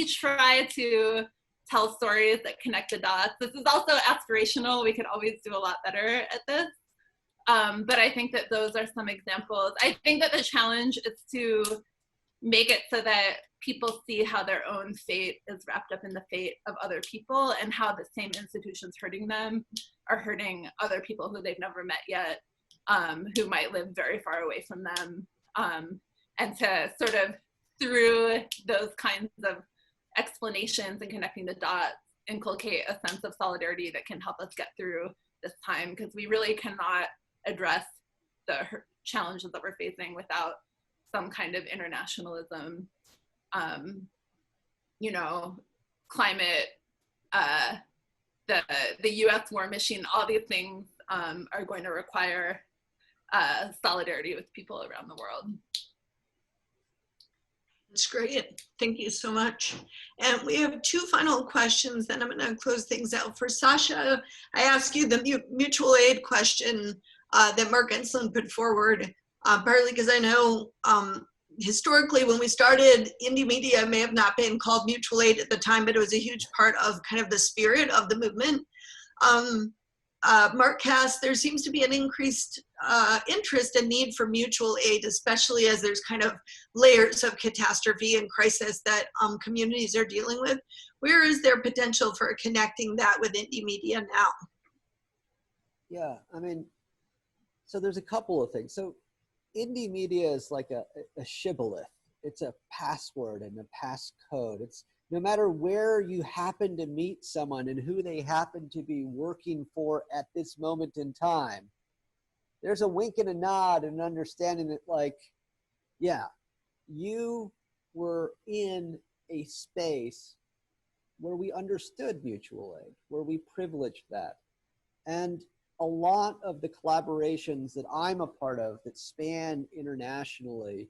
try to tell stories that connect the dots. This is also aspirational. We could always do a lot better at this. But I think that those are some examples. I think that the challenge is to make it so that people see how their own fate is wrapped up in the fate of other people, and how the same institutions hurting them are hurting other people who they've never met yet, who might live very far away from them. And to sort of, through those kinds of explanations and connecting the dots, inculcate a sense of solidarity that can help us get through this time, because we really cannot address the challenges that we're facing without some kind of internationalism. Climate, the US war machine, all these things are going to require solidarity with people around the world. That's great. Thank you so much. And we have two final questions, then I'm going to close things out. For Sascha, I ask you the mutual aid question that Mark Ensland put forward, partly because I know historically when we started, indie media may have not been called mutual aid at the time, but it was a huge part of kind of the spirit of the movement. Mark Cass, there seems to be an increased interest and need for mutual aid, especially as there's kind of layers of catastrophe and crisis that communities are dealing with. Where is there potential for connecting that with indie media now? Yeah, I mean, so there's a couple of things. So indie media is like a shibboleth. It's a password and a passcode. It's no matter where you happen to meet someone and who they happen to be working for at this moment in time, there's a wink and a nod and an understanding that, like, yeah, you were in a space where we understood mutual aid, where we privileged that. And a lot of the collaborations that I'm a part of that span internationally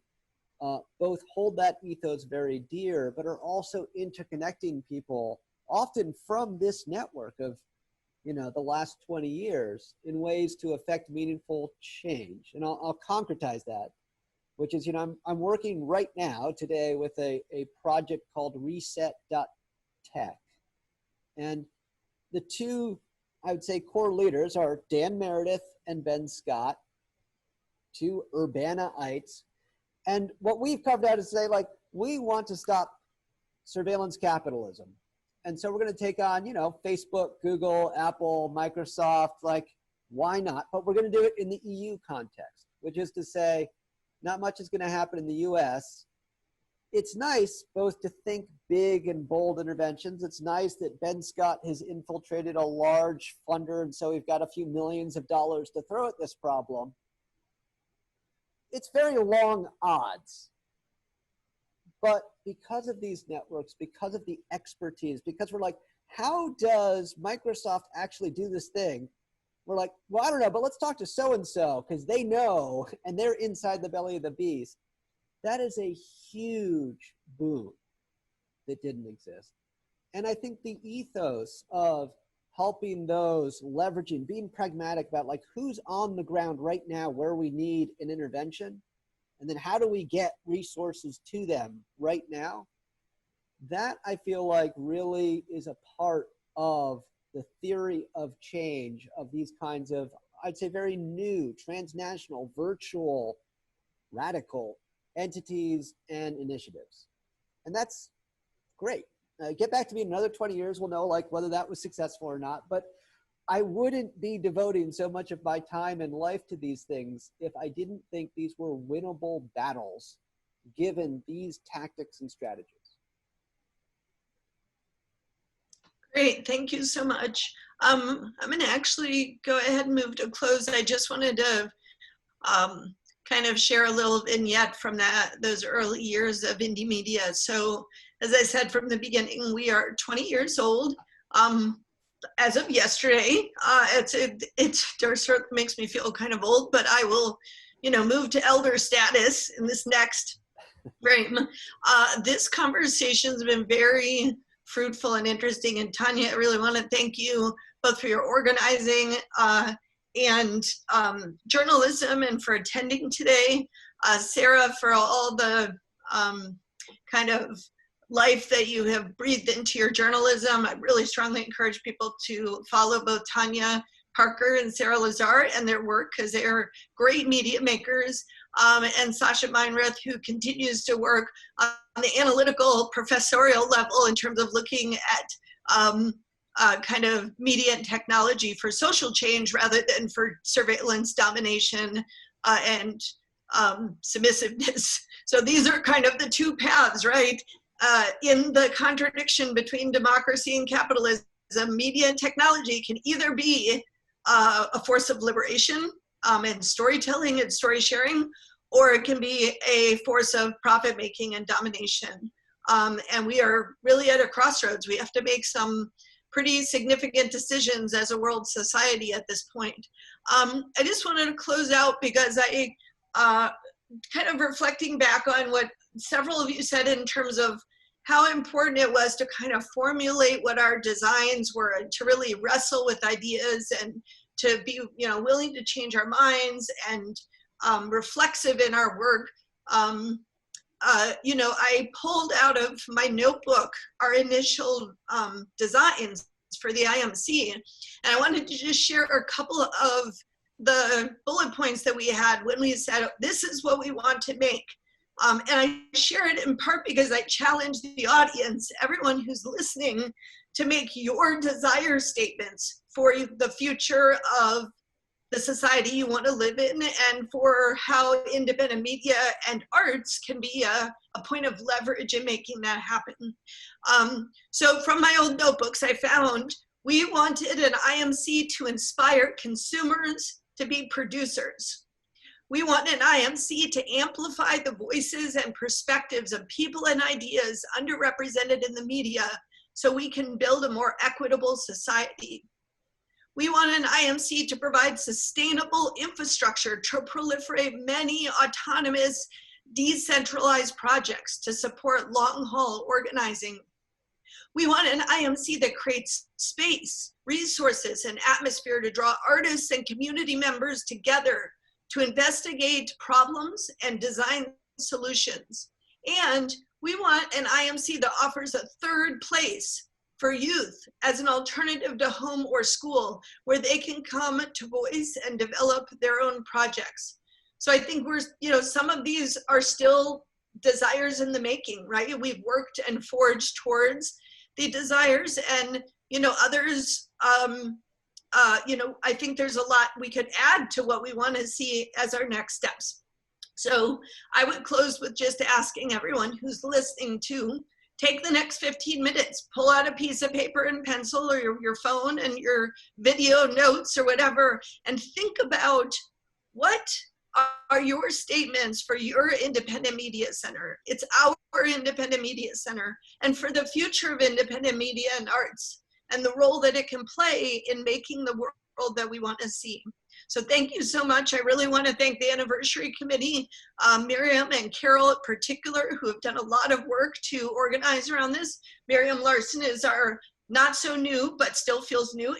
both hold that ethos very dear, but are also interconnecting people, often from this network of, you know, the last 20 years in ways to affect meaningful change. And I'll concretize that, which is, you know, I'm working right now today with a project called Reset.Tech. And the two, I would say, core leaders are Dan Meredith and Ben Scott, two Urbana-ites. And what we've carved out is say, like, we want to stop surveillance capitalism. And so we're going to take on, you know, Facebook, Google, Apple, Microsoft, like, why not? But we're going to do it in the EU context, which is to say, not much is going to happen in the US. It's nice both to think big and bold interventions. It's nice that Ben Scott has infiltrated a large funder, and so we've got a few millions of dollars to throw at this problem. It's very long odds. But because of these networks, because of the expertise, because we're like, how does Microsoft actually do this thing? We're like, well, I don't know, but let's talk to so-and-so because they know and they're inside the belly of the beast. That is a huge boon that didn't exist. And I think the ethos of helping those, leveraging, being pragmatic about, like, who's on the ground right now where we need an intervention, and then how do we get resources to them right now, that I feel like really is a part of the theory of change of these kinds of, I'd say, very new, transnational, virtual, radical entities and initiatives. And that's great. Get back to me in another 20 years, we'll know, like, whether that was successful or not. But I wouldn't be devoting so much of my time and life to these things if I didn't think these were winnable battles, given these tactics and strategies. Great, thank you so much. I'm going to actually go ahead and move to close. I just wanted to kind of share a little vignette from those early years of indie media. So, as I said from the beginning, we are 20 years old. As of yesterday, it sort of makes me feel kind of old, but I will, you know, move to elder status in this next frame. This conversation has been very fruitful and interesting. And Tanya, I really want to thank you both for your organizing and journalism and for attending today. Sarah, for all the kind of life that you have breathed into your journalism. I really strongly encourage people to follow both Tanya Parker and Sarah Lazare and their work, because they're great media makers. And Sascha Meinrath, who continues to work on the analytical professorial level in terms of looking at kind of media and technology for social change rather than for surveillance, domination, and submissiveness. So these are kind of the two paths, right? In the contradiction between democracy and capitalism, media and technology can either be a force of liberation and storytelling and story sharing, or it can be a force of profit making and domination. And we are really at a crossroads. We have to make some pretty significant decisions as a world society at this point. I just wanted to close out because I kind of reflecting back on what several of you said in terms of how important it was to kind of formulate what our designs were and to really wrestle with ideas and to be, you know, willing to change our minds and reflexive in our work. You know, I pulled out of my notebook our initial designs for the IMC, and I wanted to just share a couple of the bullet points that we had when we said, this is what we want to make. And I share it in part because I challenge the audience, everyone who's listening, to make your desire statements for the future of the society you want to live in, and for how independent media and arts can be a point of leverage in making that happen. So from my old notebooks, I found we wanted an IMC to inspire consumers to be producers. We want an IMC to amplify the voices and perspectives of people and ideas underrepresented in the media so we can build a more equitable society. We want an IMC to provide sustainable infrastructure to proliferate many autonomous, decentralized projects to support long-haul organizing. We want an IMC that creates space, resources, and atmosphere to draw artists and community members together to investigate problems and design solutions. And we want an IMC that offers a third place for youth as an alternative to home or school, where they can come to voice and develop their own projects. So I think some of these are still desires in the making, right? We've worked and forged towards the desires, and others, I think there's a lot we could add to what we want to see as our next steps. So I would close with just asking everyone who's listening to take the next 15 minutes, pull out a piece of paper and pencil, or your phone and your video notes or whatever, and think about what are your statements for your independent media center. It's our independent media center, and for the future of independent media and arts, and the role that it can play in making the world that we want to see. So thank you so much. I really want to thank the Anniversary Committee, Miriam and Carol in particular, who have done a lot of work to organize around this. Miriam Larson is our not so new, but still feels new,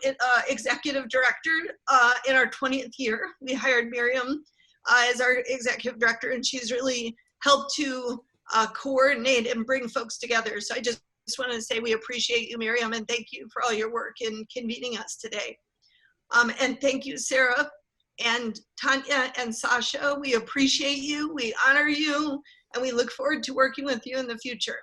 executive director in our 20th year. We hired Miriam as our executive director, and she's really helped to coordinate and bring folks together. So I just want to say we appreciate you, Miriam, and thank you for all your work in convening us today. And thank you, Sarah and Tanya and Sascha. We appreciate you, we honor you, and we look forward to working with you in the future.